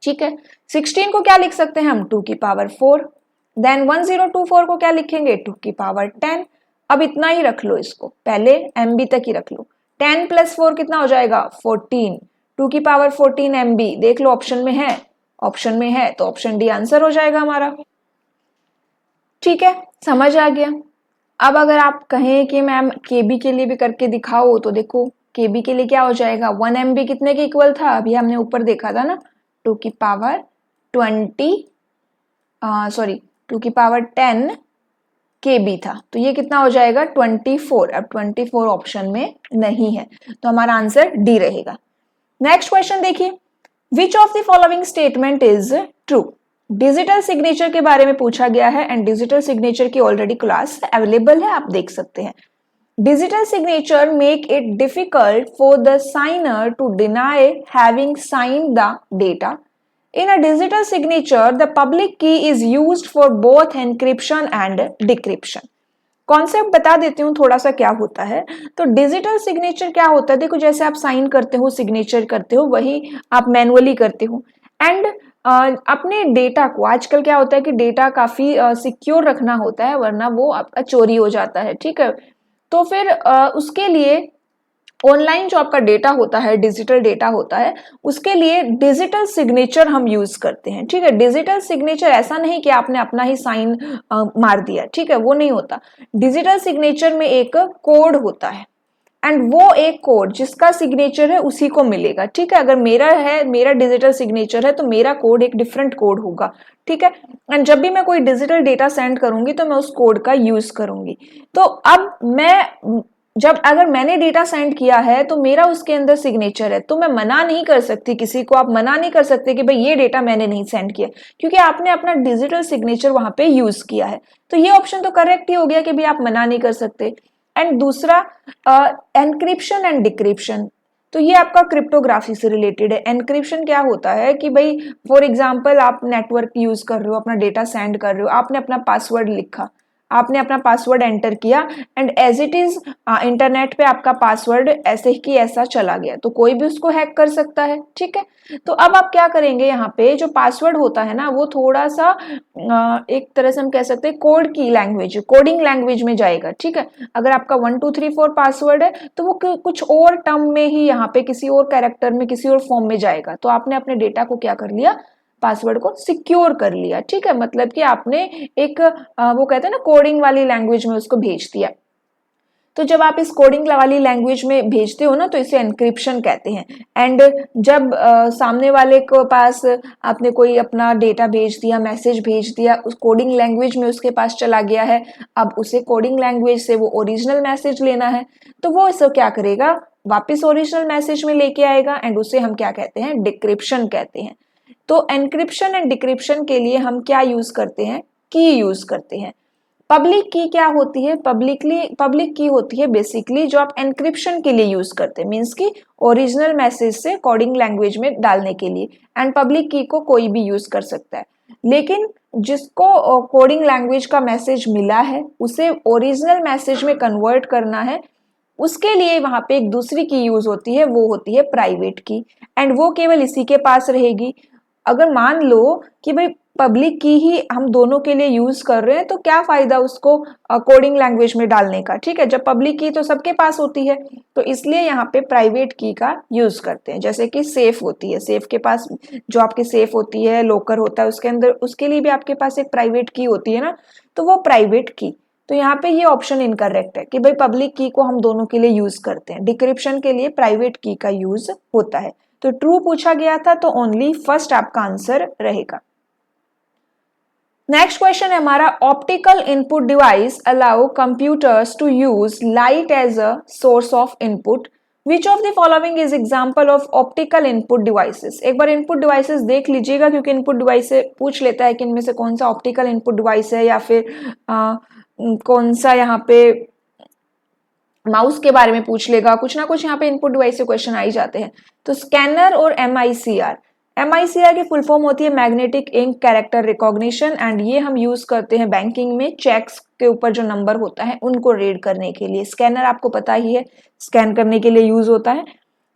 ठीक है। 16 को क्या लिख सकते हैं हम? 2 की पावर 4, देन 1024 को क्या लिखेंगे? 2 की पावर 10। अब इतना ही रख लो, इसको पहले MB तक ही रख लो। 10 + 4 कितना हो जाएगा? 14, 2 की पावर 14 MB। देख लो ऑप्शन में है, ऑप्शन में है, तो ऑप्शन डी आंसर हो जाएगा हमारा, ठीक है, समझ आ गया। अब अगर आप कहें कि मैम KB के लिए भी करके दिखाओ, तो देखो KB के लिए क्या हो जाएगा? 1 MB कितने के इक्वल था? अभी हमने ऊपर देखा था ना, 2 की पावर 10 KB था, तो ये कितना हो जाएगा? 24। अब 24 ऑप्शन में नहीं है, तो हमारा आंसर डी रहेगा। नेक्स्ट क्वेश्चन देखिए, which of the following statement is true? Digital signature के बारे में पूछा गया है एंड डिजिटल सिग्नेचर की ऑलरेडी क्लास अवेलेबल है, आप देख सकते हैं। Digital signature make it difficult for the signer to deny having signed the data. In a digital signature, the public key is used for both encryption and decryption. Concept बता देती हूँ थोड़ा सा क्या होता है। तो डिजिटल सिग्नेचर क्या होता है, देखो जैसे आप साइन करते हो, सिग्नेचर करते हो, वही आप मैनुअली करते हो। एंड अपने डेटा को, आजकल क्या होता है कि डेटा काफी सिक्योर रखना होता है, वरना वो आपका चोरी हो जाता है, ठीक है। तो फिर उसके लिए ऑनलाइन जो आपका डेटा होता है, डिजिटल डेटा होता है, उसके लिए डिजिटल सिग्नेचर हम यूज करते हैं, ठीक है। डिजिटल सिग्नेचर ऐसा नहीं कि आपने अपना ही साइन मार दिया, ठीक है, वो नहीं होता। डिजिटल सिग्नेचर में एक कोड होता है, एंड वो एक कोड जिसका सिग्नेचर है उसी को मिलेगा, ठीक है। अगर मेरा है, मेरा डिजिटल सिग्नेचर है, तो मेरा कोड एक डिफरेंट कोड होगा, ठीक है। एंड जब भी मैं कोई डिजिटल डेटा सेंड करूंगी तो मैं उस कोड का यूज करूंगी। तो अब मैं जब अगर मैंने डेटा सेंड किया है तो मेरा उसके अंदर सिग्नेचर है, तो मैं मना नहीं कर सकती किसी को, आप मना नहीं कर सकते कि भाई ये डेटा मैंने नहीं सेंड किया, क्योंकि आपने अपना डिजिटल सिग्नेचर वहां पे यूज किया है। तो ये ऑप्शन तो करेक्ट ही हो गया कि भाई आप मना नहीं कर सकते। एंड दूसरा एनक्रिप्शन एंड डिक्रिप्शन, तो ये आपका क्रिप्टोग्राफी से रिलेटेड है। एनक्रिप्शन क्या होता है कि भाई फॉर एग्जांपल आप नेटवर्क यूज कर रहे हो, अपना डेटा सेंड कर रहे हो, आपने अपना पासवर्ड लिखा, आपने अपना पासवर्ड एंटर किया, and as it is internet पे आपका पासवर्ड ऐसे ही ऐसा चला गया, तो कोई भी उसको हैक कर सकता है, ठीक है। तो अब आप क्या करेंगे, यहाँ पे जो पासवर्ड होता है ना, वो थोड़ा सा एक तरह से हम कह सकते हैं कोड की लैंग्वेज, कोडिंग लैंग्वेज में जाएगा, ठीक है। अगर आपका 1 2 3 4 पासवर्ड है, तो वो कुछ और टर्म में ही यहाँ पे किसी और कैरेक्टर में, किसी और फॉर्म में जाएगा। तो आपने अपने डेटा को क्या कर लिया, पासवर्ड को सिक्योर कर लिया, ठीक है। मतलब कि आपने एक वो कहते हैं ना कोडिंग वाली लैंग्वेज में उसको भेज दिया। तो जब आप इस कोडिंग वाली लैंग्वेज में भेजते हो ना, तो इसे एनक्रिप्शन कहते हैं। एंड जब सामने वाले को पास आपने कोई अपना डेटा भेज दिया, मैसेज भेज दिया, उस कोडिंग लैंग्वेज में उसके पास चला गया है, अब उसे कोडिंग लैंग्वेज से वो ओरिजिनल मैसेज लेना है, तो वो इसे क्या करेगा, वापस ओरिजिनल मैसेज में लेके आएगा, एंड उसे हम क्या कहते हैं, डिक्रिप्शन कहते हैं। तो एनक्रिप्शन एंड डिक्रिप्शन के लिए हम क्या यूज करते हैं, की यूज करते हैं। पब्लिक की क्या होती है, पब्लिक की होती है बेसिकली जो आप एनक्रिप्शन के लिए यूज करते हैं, मींस की ओरिजिनल मैसेज से कोडिंग लैंग्वेज में डालने के लिए। एंड पब्लिक की को कोई भी यूज कर सकता है, लेकिन जिसको कोडिंग लैंग्वेज का मैसेज मिला है उसे ओरिजिनल मैसेज में कन्वर्ट करना है, उसके लिए वहां पे एक दूसरी की यूज होती है, वो होती है प्राइवेट की, एंड वो केवल इसी के पास रहेगी। अगर मान लो कि भाई पब्लिक की ही हम दोनों के लिए यूज कर रहे हैं, तो क्या फायदा उसको कोडिंग लैंग्वेज में डालने का, ठीक है, जब पब्लिक की तो सबके पास होती है। तो इसलिए यहाँ पे प्राइवेट की का यूज करते हैं। जैसे कि सेफ होती है, सेफ के पास जो आपकी सेफ होती है, लॉकर होता है, उसके अंदर उसके लिए भी आपके पास एक प्राइवेट की होती है ना, तो वो प्राइवेट की। तो यहाँ पे ये ऑप्शन इनकरेक्ट है कि भाई पब्लिक की को हम दोनों के लिए यूज करते हैं, डिक्रिप्शन के लिए प्राइवेट की का यूज होता है। तो ट्रू पूछा गया था, तो ओनली फर्स्ट आपका आंसर रहेगा। नेक्स्ट क्वेश्चन है हमारा, optical input device allow computers to use light as a source of input, which of the following is example of optical input devices. एक बार इनपुट डिवाइसेस देख लीजिएगा, क्योंकि इनपुट डिवाइस से पूछ लेता है कि इनमें से कौन सा ऑप्टिकल इनपुट डिवाइस है, या फिर कौन सा यहाँ पे माउस के बारे में पूछ लेगा, कुछ ना कुछ यहाँ पे इनपुट डिवाइस से क्वेश्चन आ ही जाते हैं। तो स्कैनर और MICR, MICR की फुल फॉर्म होती है magnetic ink character recognition, and ये हम यूज करते हैं बैंकिंग में, चेक्स के ऊपर जो नंबर होता है उनको रीड करने के लिए। स्कैनर आपको पता ही है, स्कैन करने के लिए यूज होता है।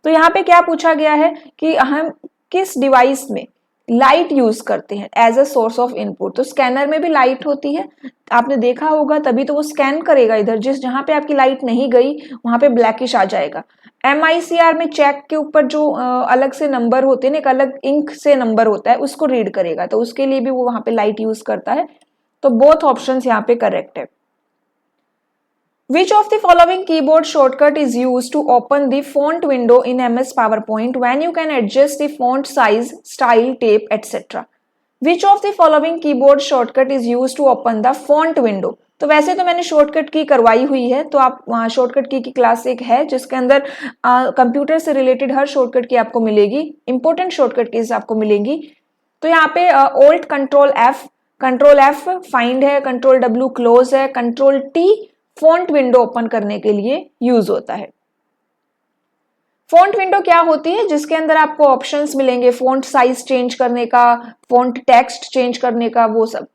तो यहाँ पे क्या पूछा गया है कि हम किस डिवाइस में लाइट यूज करते हैं as a source of input. तो स्कैनर में भी लाइट होती है, आपने देखा होगा, तभी तो वो स्कैन करेगा इधर, जहां पे आपकी लाइट नहीं गई वहां पे ब्लैकिश आ जाएगा। MICR में चेक के ऊपर जो अलग से नंबर होते हैं, एक अलग इंक से नंबर होता है, उसको रीड करेगा, तो उसके लिए भी वो वहां पे लाइट यूज करता है। तो बोथ ऑप्शंस यहाँ पे करेक्ट है। Which of the following keyboard shortcut is used to open the font window in MS PowerPoint when you can adjust the font size, style, tape, etc. Which of the following keyboard shortcut is used to open the font window? तो वैसे तो मैंने shortcut की करवाई हुई है, तो आप वहाँ शॉर्टकट की क्लास एक है जिसके अंदर कंप्यूटर से रिलेटेड हर शॉर्टकट की आपको मिलेगी, इंपॉर्टेंट शॉर्टकट कीज आपको मिलेंगी। तो यहाँ पे Alt कंट्रोल F फाइंड है, कंट्रोल W क्लोज है, control T font window open करने के लिए यूज होता है। फॉन्ट विंडो क्या होती है, जिसके अंदर आपको ऑप्शंस मिलेंगे, फॉन्ट साइज चेंज करने का, फॉन्ट टेक्स्ट चेंज करने का, वो सब।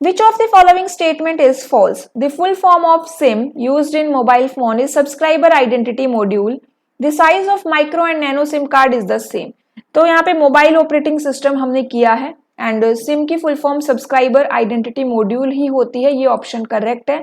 Which of the following statement is false? The full form of SIM used in mobile phone is subscriber identity module. The size of micro and nano SIM card is the same. तो यहाँ पे mobile operating system हमने किया है and SIM की full form subscriber identity module ही होती है, ये ऑप्शन करेक्ट है।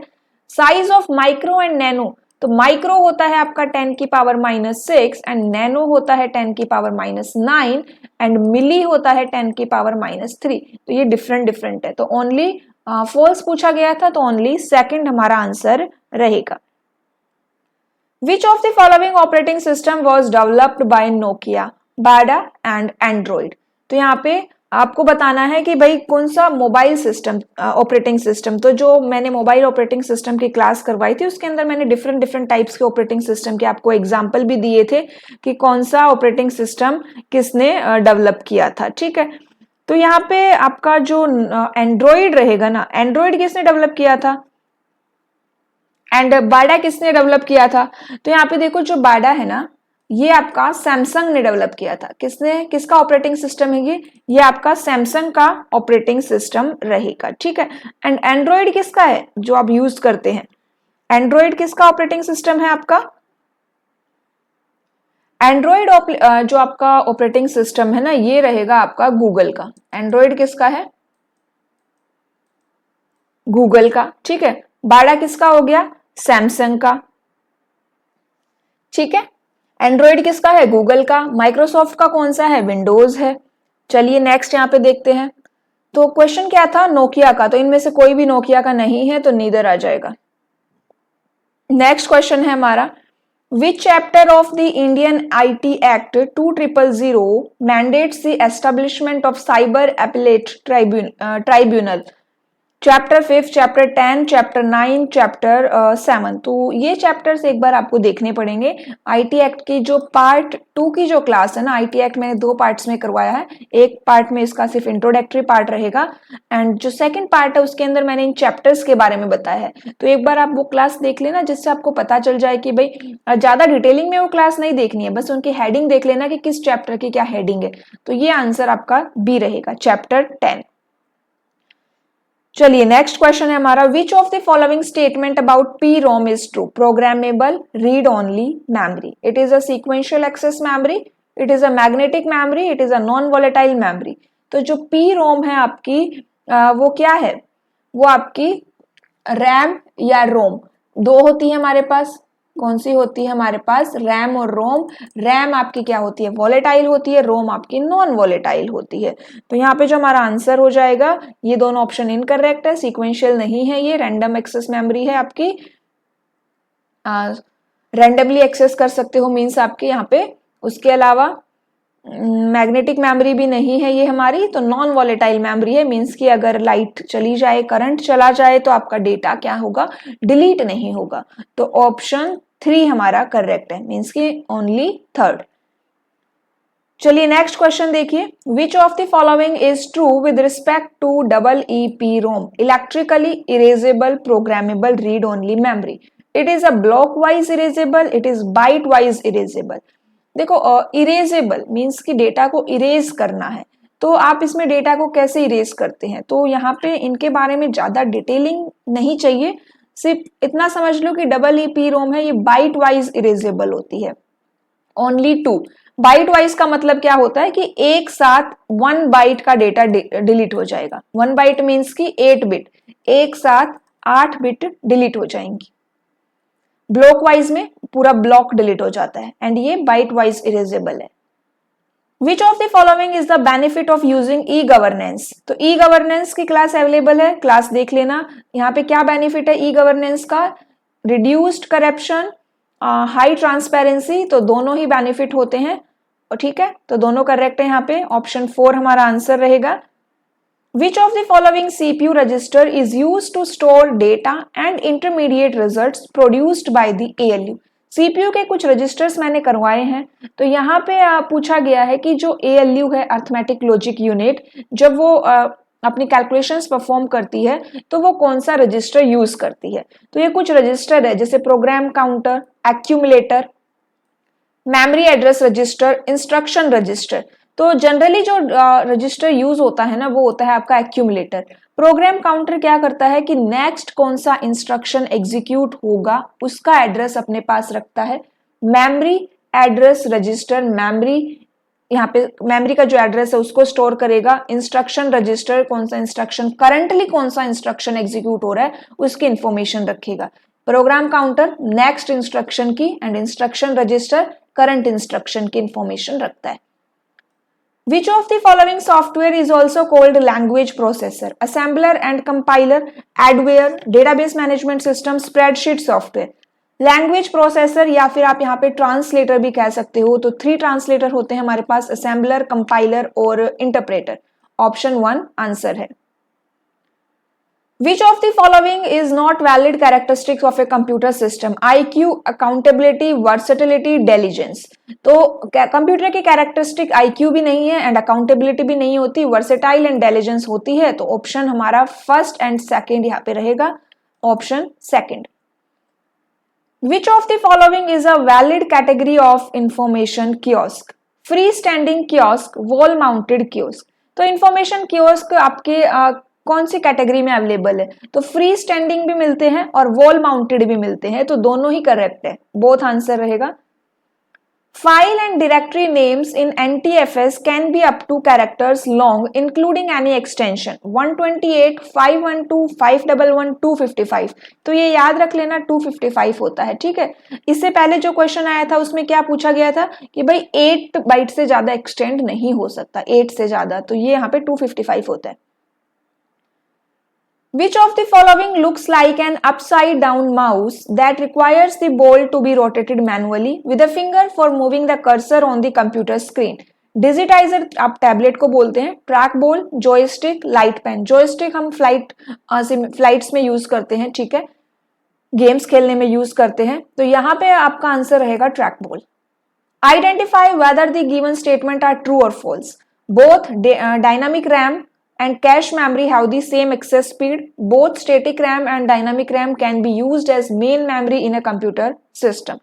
Size of micro and nano, तो माइक्रो होता है आपका 10 की पावर -6 एंड नैनो होता है 10 की पावर -9 एंड मिली होता है 10 की पावर -3। तो ये डिफरेंट है, तो ओनली फॉल्स पूछा गया था, तो ओनली सेकंड हमारा आंसर रहेगा। Which of the following operating system was developed by Nokia, Bada and Android? तो यहाँ पे आपको बताना है कि भाई कौन सा मोबाइल सिस्टम ऑपरेटिंग सिस्टम, तो जो मैंने मोबाइल ऑपरेटिंग सिस्टम की क्लास करवाई थी उसके अंदर मैंने डिफरेंट टाइप्स के ऑपरेटिंग सिस्टम के आपको एग्जांपल भी दिए थे कि कौन सा ऑपरेटिंग सिस्टम किसने डेवलप किया था, ठीक है। तो यहाँ पे आपका जो एंड्रॉइड रहेगा ना, एंड्रॉइड किसने डेवलप किया था एंड बाडा किसने डेवलप किया था? तो यहाँ पे देखो जो बाडा है ना, ये आपका सैमसंग ने डेवलप किया था। किसका ऑपरेटिंग सिस्टम है ये आपका सैमसंग का ऑपरेटिंग सिस्टम रहेगा, ठीक है। एंड एंड्रॉइड किसका है जो आप यूज करते हैं? एंड्रॉइड किसका ऑपरेटिंग सिस्टम है आपका? एंड्रॉइड जो आपका ऑपरेटिंग सिस्टम है ना, ये रहेगा आपका गूगल का। एंड्रॉइड किसका है? गूगल का, ठीक है। बाडा किसका हो गया? सैमसंग का, ठीक है। एंड्रॉइड किसका है? गूगल का। माइक्रोसॉफ्ट का कौन सा है? विंडोज है। चलिए नेक्स्ट यहाँ पे देखते हैं। तो क्वेश्चन क्या था? नोकिया का, तो इनमें से कोई भी नोकिया का नहीं है, तो नीदर आ जाएगा। नेक्स्ट क्वेश्चन है हमारा, Which chapter of the Indian IT Act 2000 mandates the establishment of Cyber Appellate Tribunal? Chapter 5, chapter 10, chapter 9, chapter 7। तो ये चैप्टर्स एक बार आपको देखने पड़ेंगे। आईटी एक्ट की जो पार्ट 2 की जो क्लास है ना, आईटी एक्ट मैंने 2 पार्ट्स में करवाया है। एक पार्ट में इसका सिर्फ इंट्रोडक्टरी पार्ट रहेगा एंड जो सेकंड पार्ट है उसके अंदर मैंने इन चैप्टर्स के बारे में बताया है। तो एक बार आप वो क्लास देख लेना, जिससे आपको पता चल जाए कि भाई ज्यादा डिटेलिंग में वो क्लास नहीं देखनी है, बस उनकी हेडिंग देख लेना कि किस चैप्टर की क्या हेडिंग है। तो ये आंसर आपका बी रहेगा, चैप्टर 10। चलिए नेक्स्ट क्वेश्चन है हमारा, which of the following statement about P ROM is true? Programmable read only memory, it is a sequential access memory, it is a magnetic memory, it is a non volatile memory. तो जो P ROM है आपकी वो क्या है? वो आपकी RAM या रोम, दो होती है हमारे पास। कौन सी होती है हमारे पास? रैम और रोम। रैम आपकी क्या होती है? वॉलेटाइल होती है, रोम आपकी नॉन वॉलेटाइल होती है। तो यहाँ पे जो हमारा आंसर हो जाएगा, ये दोनों ऑप्शन इनकरेक्ट है, सीक्वेंशियल नहीं है, ये रैंडम एक्सेस मेमोरी है आपकी। रैंडमली एक्सेस कर सकते हो मीन्स आपके यहाँ पे। उसके अलावा मैग्नेटिक मेमोरी भी नहीं है ये हमारी, तो नॉन वॉलेटाइल मेमोरी है मीन्स कि अगर लाइट चली जाए, करंट चला जाए तो आपका डेटा क्या होगा? डिलीट नहीं होगा। तो ऑप्शन 3 हमारा करेक्ट है, मीन्स कि ओनली थर्ड। चलिए नेक्स्ट क्वेश्चन देखिए, which of the following is true with respect to EEPROM, electrically erasable programmable read only memory? It is a block wise erasable, it is byte wise erasable. देखो erasable means कि data को erase करना है, तो आप इसमें data को कैसे इरेज करते हैं? तो यहाँ पे इनके बारे में ज्यादा डिटेलिंग नहीं चाहिए, सिर्फ इतना समझ लो कि EEPROM है, ये बाइट वाइज इरेजेबल होती है। ओनली 2 बाइट वाइज का मतलब क्या होता है कि एक साथ 1 बाइट का डेटा डिलीट हो जाएगा। 1 बाइट मीन्स की 8 बिट, एक साथ 8 बिट डिलीट हो जाएंगी। ब्लॉक वाइज में पूरा ब्लॉक डिलीट हो जाता है एंड ये बाइट वाइज इरेजेबल है। विच of the following is the benefit of using e governance? तो ई गवर्नेंस की क्लास अवेलेबल है, क्लास देख लेना। यहाँ पे क्या बेनिफिट है ई गवर्नेंस का? रिड्यूस्ड करप्शन, हाई ट्रांसपेरेंसी, तो दोनों ही बेनिफिट होते हैं, ठीक है। तो दोनों करेक्ट है यहाँ पे, ऑप्शन 4 हमारा आंसर रहेगा। Which of the following CPU register is used to store data and intermediate results produced by the ALU? CPU के कुछ रजिस्टर्स मैंने करवाए हैं, तो यहाँ पे पूछा गया है कि जो ALU है, अर्थमेटिक लॉजिक यूनिट, जब वो अपनी कैलकुलेशंस परफॉर्म करती है तो वो कौन सा रजिस्टर यूज करती है? तो ये कुछ रजिस्टर है, जैसे program counter, accumulator, memory address register, instruction register. तो जनरली जो रजिस्टर यूज होता है ना, वो होता है आपका एक्यूमुलेटर। प्रोग्राम काउंटर क्या करता है कि नेक्स्ट कौन सा इंस्ट्रक्शन एग्जीक्यूट होगा उसका एड्रेस अपने पास रखता है। मेमोरी एड्रेस रजिस्टर, मेमोरी यहाँ पे मेमोरी का जो एड्रेस है उसको स्टोर करेगा। इंस्ट्रक्शन रजिस्टर, कौन सा इंस्ट्रक्शन करंटली कौन सा इंस्ट्रक्शन एग्जीक्यूट हो रहा है उसकी इंफॉर्मेशन रखेगा। प्रोग्राम काउंटर नेक्स्ट इंस्ट्रक्शन की and instruction register current instruction की इंफॉर्मेशन रखता है। Which of the following software is also called language processor? Assembler and compiler, adware, database management system, spreadsheet software. Language processor या फिर आप यहाँ पे translator भी कह सकते हो। तो 3 ट्रांसलेटर होते हैं हमारे पास, असेंबलर, कंपाइलर और इंटरप्रेटर। ऑप्शन 1 आंसर है। Which of the following is not valid characteristics of a computer system? IQ, accountability, versatility, diligence. तो कंप्यूटर की कैरेक्टरिस्टिक IQ भी नहीं है एंड अकाउंटेबिलिटी भी नहीं होती, वर्सेटाइल एंड डिलीजेंस होती है। तो ऑप्शन हमारा फर्स्ट एंड सेकंड यहाँ पे रहेगा, option second. Which of the following is a valid category of information kiosk? Freestanding kiosk, wall mounted kiosk. तो इंफॉर्मेशन कियोस्क आपके कौन सी कैटेगरी में अवेलेबल है? तो फ्री स्टैंडिंग भी मिलते हैं और वॉल माउंटेड भी मिलते हैं, तो दोनों ही करेक्ट है, बोथ आंसर रहेगा। File and directory names in NTFS can be up to characters long including any extension. 128, 512, 511, 255। तो ये याद रख लेना 255 होता है, ठीक है। इससे पहले जो क्वेश्चन आया था उसमें क्या पूछा गया था कि भाई 8 बाइट से ज्यादा एक्सटेंड नहीं हो सकता, 8 से ज्यादा, तो ये यहाँ पे 255 होता है। Which of the following looks like an upside down mouse that requires the ball to be rotated manually with a finger for moving the cursor on the computer screen? Digitizer आप टैबलेट को बोलते हैं, track ball, joystick, light pen. Joystick हम flights में use करते हैं, ठीक है, गेम्स खेलने में यूज करते हैं। तो यहाँ पे आपका आंसर रहेगा track ball. Identify whether the given statement are true और false. Both dynamic RAM and cache memory have the same access speed. Both static RAM and dynamic RAM can be used as main memory in a computer system.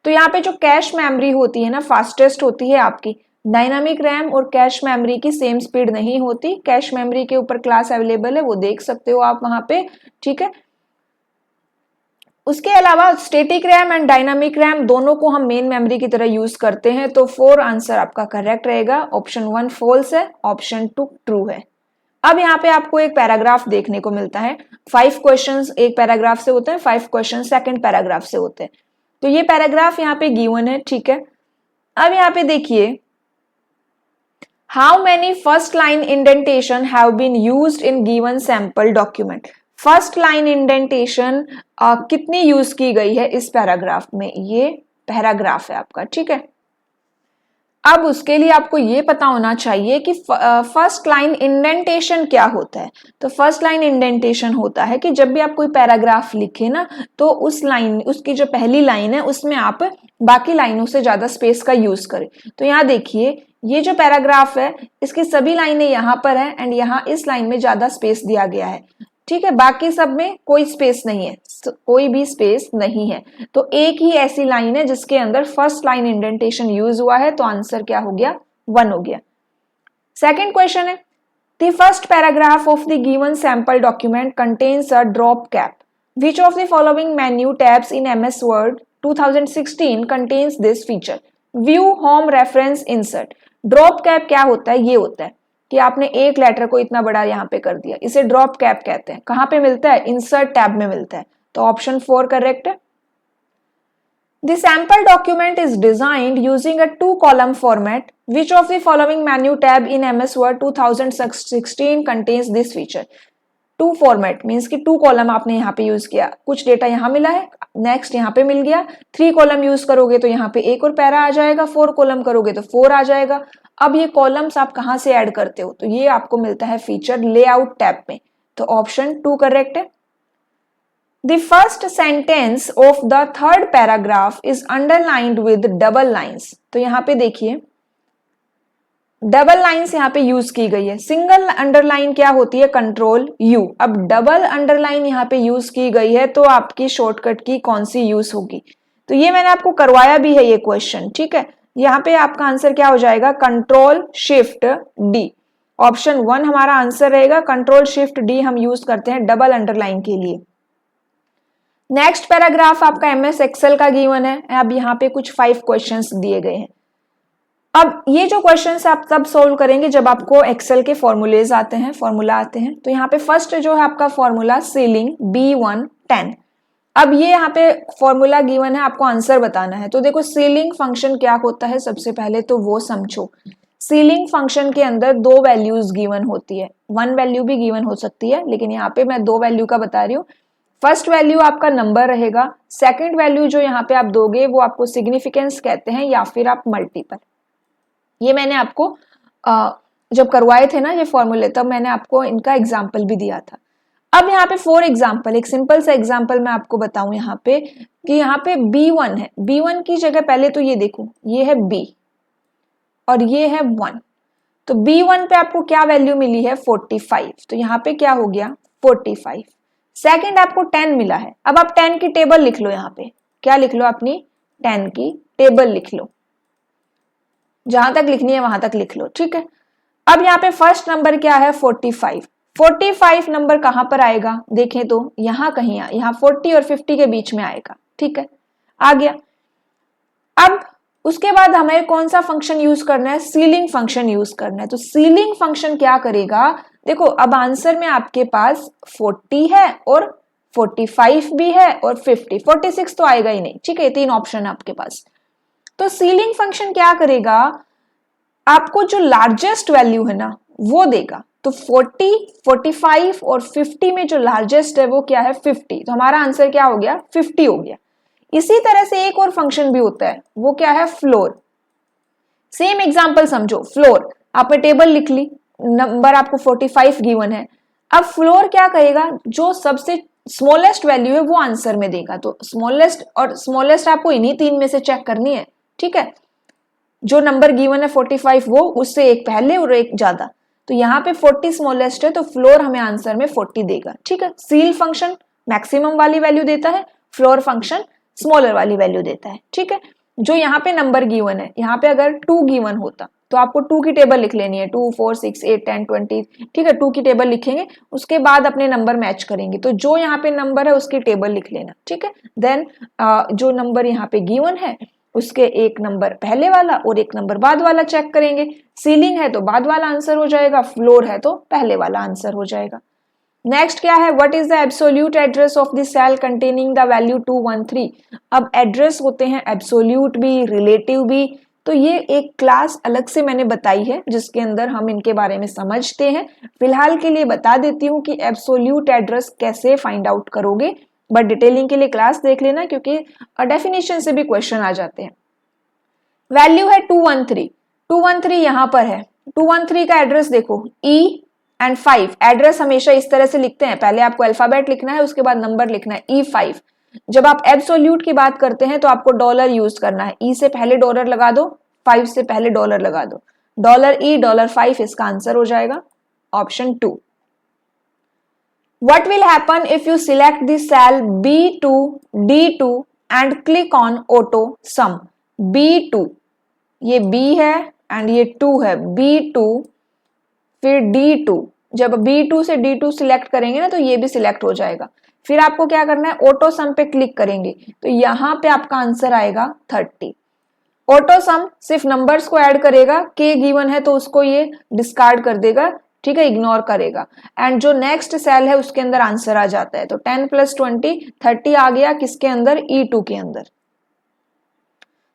तो यहाँ पे जो cache memory होती है ना, fastest होती है आपकी। डायनामिक रैम और कैश मेमोरी की सेम स्पीड नहीं होती। कैश मेमोरी के ऊपर क्लास अवेलेबल है, वो देख सकते हो आप वहां पे, ठीक है। उसके अलावा static RAM and dynamic RAM दोनों को हम मेन मेमोरी की तरह यूज करते हैं। तो 4 आंसर आपका करेक्ट रहेगा। ऑप्शन 1 फॉल्स है, ऑप्शन 2 ट्रू है। अब यहाँ पे आपको एक पैराग्राफ देखने को मिलता है। 5 क्वेश्चंस एक पैराग्राफ से होते हैं, 5 क्वेश्चन सेकंड पैराग्राफ से होते हैं। तो ये पैराग्राफ यहाँ पे गिवन है, ठीक है। अब यहाँ पे देखिए, how many first line indentation have been used in given sample document. First line indentation कितनी यूज की गई है इस पैराग्राफ में? ये पैराग्राफ है आपका, ठीक है। अब उसके लिए आपको ये पता होना चाहिए कि फर्स्ट लाइन इंडेंटेशन क्या होता है। तो फर्स्ट लाइन इंडेंटेशन होता है कि जब भी आप कोई पैराग्राफ लिखे ना, तो उस लाइन, उसकी जो पहली लाइन है उसमें आप बाकी लाइनों से ज्यादा स्पेस का यूज करें। तो यहाँ देखिए, ये जो पैराग्राफ है इसकी सभी लाइनें यहाँ पर है एंड यहाँ इस लाइन में ज्यादा स्पेस दिया गया है, ठीक है। बाकी सब में कोई स्पेस नहीं है, कोई भी स्पेस नहीं है। तो एक ही ऐसी लाइन है जिसके अंदर फर्स्ट लाइन इंडेंटेशन यूज हुआ है, तो आंसर क्या हो गया? 1 हो गया। सेकंड क्वेश्चन है, the first paragraph of the given sample document contains a drop cap. Which of the following menu tabs in MS Word 2016 contains this feature? View, home, reference, insert. Drop cap क्या होता है? ये होता है कि आपने एक लेटर को इतना बड़ा यहाँ पे कर दिया, इसे ड्रॉप कैप कहते हैं। कहाँ पे मिलता है? इंसर्ट टैब में मिलता है। तो ऑप्शन 4 करेक्ट है। The sample document is designed using a 2-column format. Which of the following menu tab in MS Word 2016 contains this feature? 2 format means कि 2 कॉलम आपने यहाँ पे यूज किया, कुछ डेटा यहाँ मिला है, नेक्स्ट यहाँ पे मिल गया। 3 कॉलम यूज करोगे तो यहाँ पे एक और पैरा आ जाएगा, 4 कॉलम करोगे तो 4 आ जाएगा। अब ये कॉलम्स आप कहाँ से ऐड करते हो? तो ये आपको मिलता है फीचर लेआउट टैब में। तो ऑप्शन 2 करेक्ट है। The first sentence of the third paragraph is underlined with double lines. तो यहाँ पे देखिए, डबल लाइन्स यहाँ पे यूज की गई है। सिंगल अंडरलाइन क्या होती है? Control U। अब डबल अंडरलाइन यहाँ पे यूज की गई है, तो आपकी शॉर्टकट की कौन सी यूज होगी? तो ये मैंने आपको करवाया भी है ये क्वेश्चन, ठीक है। यहाँ पे आपका आंसर क्या हो जाएगा? Control shift D। ऑप्शन 1 हमारा आंसर रहेगा। कंट्रोल शिफ्ट डी हम यूज करते हैं डबल अंडरलाइन के लिए। नेक्स्ट पैराग्राफ आपका एमएस एक्सेल का गिवन है। अब यहाँ पे कुछ 5 क्वेश्चंस दिए गए हैं। अब ये जो क्वेश्चंस आप तब सोल्व करेंगे जब आपको एक्सेल के फॉर्मूलेज आते हैं, फॉर्मूला आते हैं। तो यहाँ पे फर्स्ट जो है आपका फॉर्मूला सीलिंग B110। अब ये यहाँ पे फॉर्मूला गिवन है, आपको आंसर बताना है। तो देखो सीलिंग फंक्शन क्या होता है, सबसे पहले तो वो समझो। सीलिंग फंक्शन के अंदर 2 वैल्यूज गिवन होती है, 1 वैल्यू भी गिवन हो सकती है, लेकिन यहाँ पे मैं 2 वैल्यू का बता रही हूँ। फर्स्ट वैल्यू आपका नंबर रहेगा, सेकंड वैल्यू जो यहाँ पे आप दोगे वो आपको सिग्निफिकेंस कहते हैं या फिर आप मल्टीपल। ये मैंने आपको जब करवाए थे ना ये फॉर्मूले, तब मैंने आपको इनका एग्जाम्पल भी दिया था। अब यहाँ पे 4 एग्जाम्पल, एक सिंपल सा एग्जाम्पल मैं आपको बताऊं यहाँ पे कि यहाँ पे B1 है। B1 की जगह पहले तो ये देखो, ये है B और ये है 1। तो B1 पे आपको क्या वैल्यू मिली है 45, तो यहाँ पे क्या हो गया 45। सेकंड आपको 10 मिला है। अब आप 10 की टेबल लिख लो, यहाँ पे क्या लिख लो, अपनी 10 की टेबल लिख लो, जहां तक लिखनी है वहां तक लिख लो, ठीक है। अब यहाँ पे फर्स्ट नंबर क्या है 45। 45 नंबर कहां पर आएगा, देखें तो यहां कहीं, यहाँ 40 और 50 के बीच में आएगा, ठीक है, आ गया। अब उसके बाद हमें कौन सा फंक्शन यूज करना है, सीलिंग फंक्शन यूज करना है। तो सीलिंग फंक्शन क्या करेगा, देखो अब आंसर में आपके पास 40 है और 45 भी है और 50, 46 तो आएगा ही नहीं, ठीक है, 3 ऑप्शन है आपके पास। तो सीलिंग फंक्शन क्या करेगा, आपको जो लार्जेस्ट वैल्यू है ना वो देगा। तो 40, 45 और 50 में जो लार्जेस्ट है वो क्या है 50, तो हमारा आंसर क्या हो गया 50 हो गया। इसी तरह से एक और फंक्शन भी होता है, वो क्या है फ्लोर। सेम एग्जांपल समझो, फ्लोर आपने टेबल लिख ली, नंबर आपको 45 गिवन है। अब फ्लोर क्या करेगा, जो सबसे स्मॉलेस्ट वैल्यू है वो आंसर में देगा। तो स्मॉलेस्ट और स्मॉलेस्ट आपको इन्हीं 3 में से चेक करनी है, ठीक है। जो नंबर गिवन है 45 वो उससे एक पहले और एक ज्यादा, तो यहाँ पे 40 स्मॉलेस्ट है, तो फ्लोर हमें आंसर में 40 देगा, ठीक है। सील फंक्शन मैक्सिमम वाली वैल्यू देता है, फ्लोर फंक्शन स्मॉलर वाली वैल्यू देता है, ठीक है। जो यहाँ पे नंबर गिवन है, यहाँ पे अगर 2 गिवन होता तो आपको 2 की टेबल लिख लेनी है, 2, 4, 6, 8, 10, 20, ठीक है। 2 की टेबल लिखेंगे, उसके बाद अपने नंबर मैच करेंगे। तो जो यहाँ पे नंबर है उसकी टेबल लिख लेना, ठीक है। देन जो नंबर यहाँ पे गिवन है उसके एक नंबर पहले वाला और एक नंबर बाद वाला चेक करेंगे। सीलिंग है तो बाद वाला आंसर हो जाएगा, फ्लोर है तो पहले वाला आंसर हो जाएगा। नेक्स्ट क्या है, what is the absolute address of the cell containing the value 213। अब एड्रेस होते हैं एब्सोल्यूट भी, रिलेटिव भी, तो ये एक क्लास अलग से मैंने बताई है जिसके अंदर हम इनके बारे में समझते हैं। फिलहाल के लिए बता देती हूँ कि एब्सोल्यूट एड्रेस कैसे फाइंड आउट करोगे, बट डिटेलिंग के लिए क्लास देख लेना, क्योंकि डेफिनेशन से भी क्वेश्चन आ जाते हैं। वैल्यू है 213, 213 यहां पर है। 213 का एड्रेस देखो E एंड 5, एड्रेस हमेशा इस तरह से लिखते हैं, पहले आपको अल्फाबेट लिखना है उसके बाद नंबर लिखना है E5। जब आप एब्सोल्यूट की बात करते हैं तो आपको डॉलर यूज करना है, E से पहले डॉलर लगा दो, 5 से पहले डॉलर लगा दो, $E $5 इसका आंसर हो जाएगा option 2। What will happen if you select the cell B2, D2 and click on auto sum? B2, ये B है एंड ये 2 है, B2 फिर D2। जब B2 से D2 सिलेक्ट करेंगे ना तो ये भी सिलेक्ट हो जाएगा। फिर आपको क्या करना है, ऑटो सम पे क्लिक करेंगे तो यहां पे आपका आंसर आएगा 30। ऑटो सम सिर्फ नंबर्स को ऐड करेगा, K गिवन है तो उसको ये डिस्कार्ड कर देगा, ठीक है, इग्नोर करेगा, एंड जो नेक्स्ट सेल है उसके अंदर आंसर आ जाता है। तो 10 + 20 30 आ गया किसके अंदर, E2 के अंदर।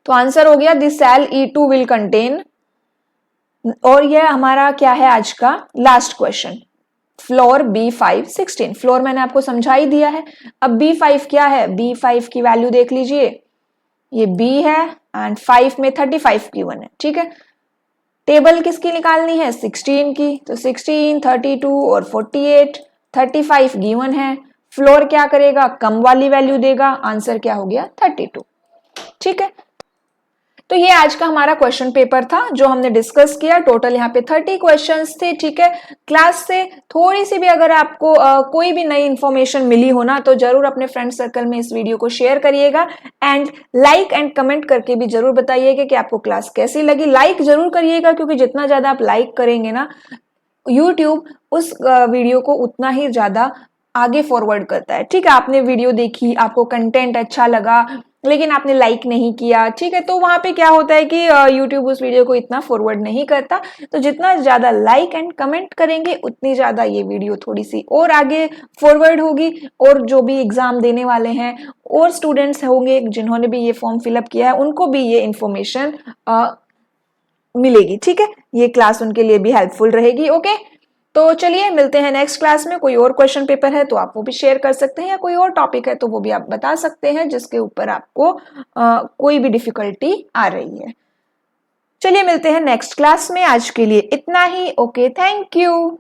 तो आंसर हो गया this cell E2 will contain. और यह हमारा क्या है आज का last question, floor B5 16। Floor मैंने आपको समझा ही दिया है। अब B5 क्या है, B5 की वैल्यू देख लीजिए, ये B है एंड 5 में 35 गिवन है, ठीक है। टेबल किसकी निकालनी है, 16 की, तो 16, 32 और 48, 35 गिवन है। फ्लोर क्या करेगा, कम वाली वैल्यू देगा, आंसर क्या हो गया 32, ठीक है। तो ये आज का हमारा क्वेश्चन पेपर था जो हमने डिस्कस किया। टोटल यहाँ पे 30 क्वेश्चंस थे, ठीक है। क्लास से थोड़ी सी भी अगर आपको कोई भी नई इंफॉर्मेशन मिली हो ना तो जरूर अपने फ्रेंड सर्कल में इस वीडियो को शेयर करिएगा एंड लाइक एंड कमेंट करके भी जरूर बताइएगा कि आपको क्लास कैसी लगी। लाइक जरूर करिएगा क्योंकि जितना ज्यादा आप लाइक करेंगे ना यूट्यूब उस वीडियो को उतना ही ज़्यादा आगे फॉरवर्ड करता है। ठीक है, आपने वीडियो देखी, आपको कंटेंट अच्छा लगा, लेकिन आपने लाइक नहीं किया, ठीक है, तो वहाँ पे क्या होता है कि यूट्यूब उस वीडियो को इतना फॉरवर्ड नहीं करता। तो जितना ज़्यादा लाइक एंड कमेंट करेंगे उतनी ज़्यादा ये वीडियो थोड़ी सी और आगे फॉरवर्ड होगी, और जो भी एग्ज़ाम देने वाले हैं और स्टूडेंट्स होंगे जिन्होंने भी ये फॉर्म फिलअप किया है उनको भी ये इन्फॉर्मेशन मिलेगी। ठीक है, ये क्लास उनके लिए भी हेल्पफुल रहेगी। ओके, तो चलिए मिलते हैं नेक्स्ट क्लास में। कोई और क्वेश्चन पेपर है तो आप वो भी शेयर कर सकते हैं, या कोई और टॉपिक है तो वो भी आप बता सकते हैं जिसके ऊपर आपको कोई भी डिफिकल्टी आ रही है। चलिए मिलते हैं नेक्स्ट क्लास में, आज के लिए इतना ही। Okay, thank you.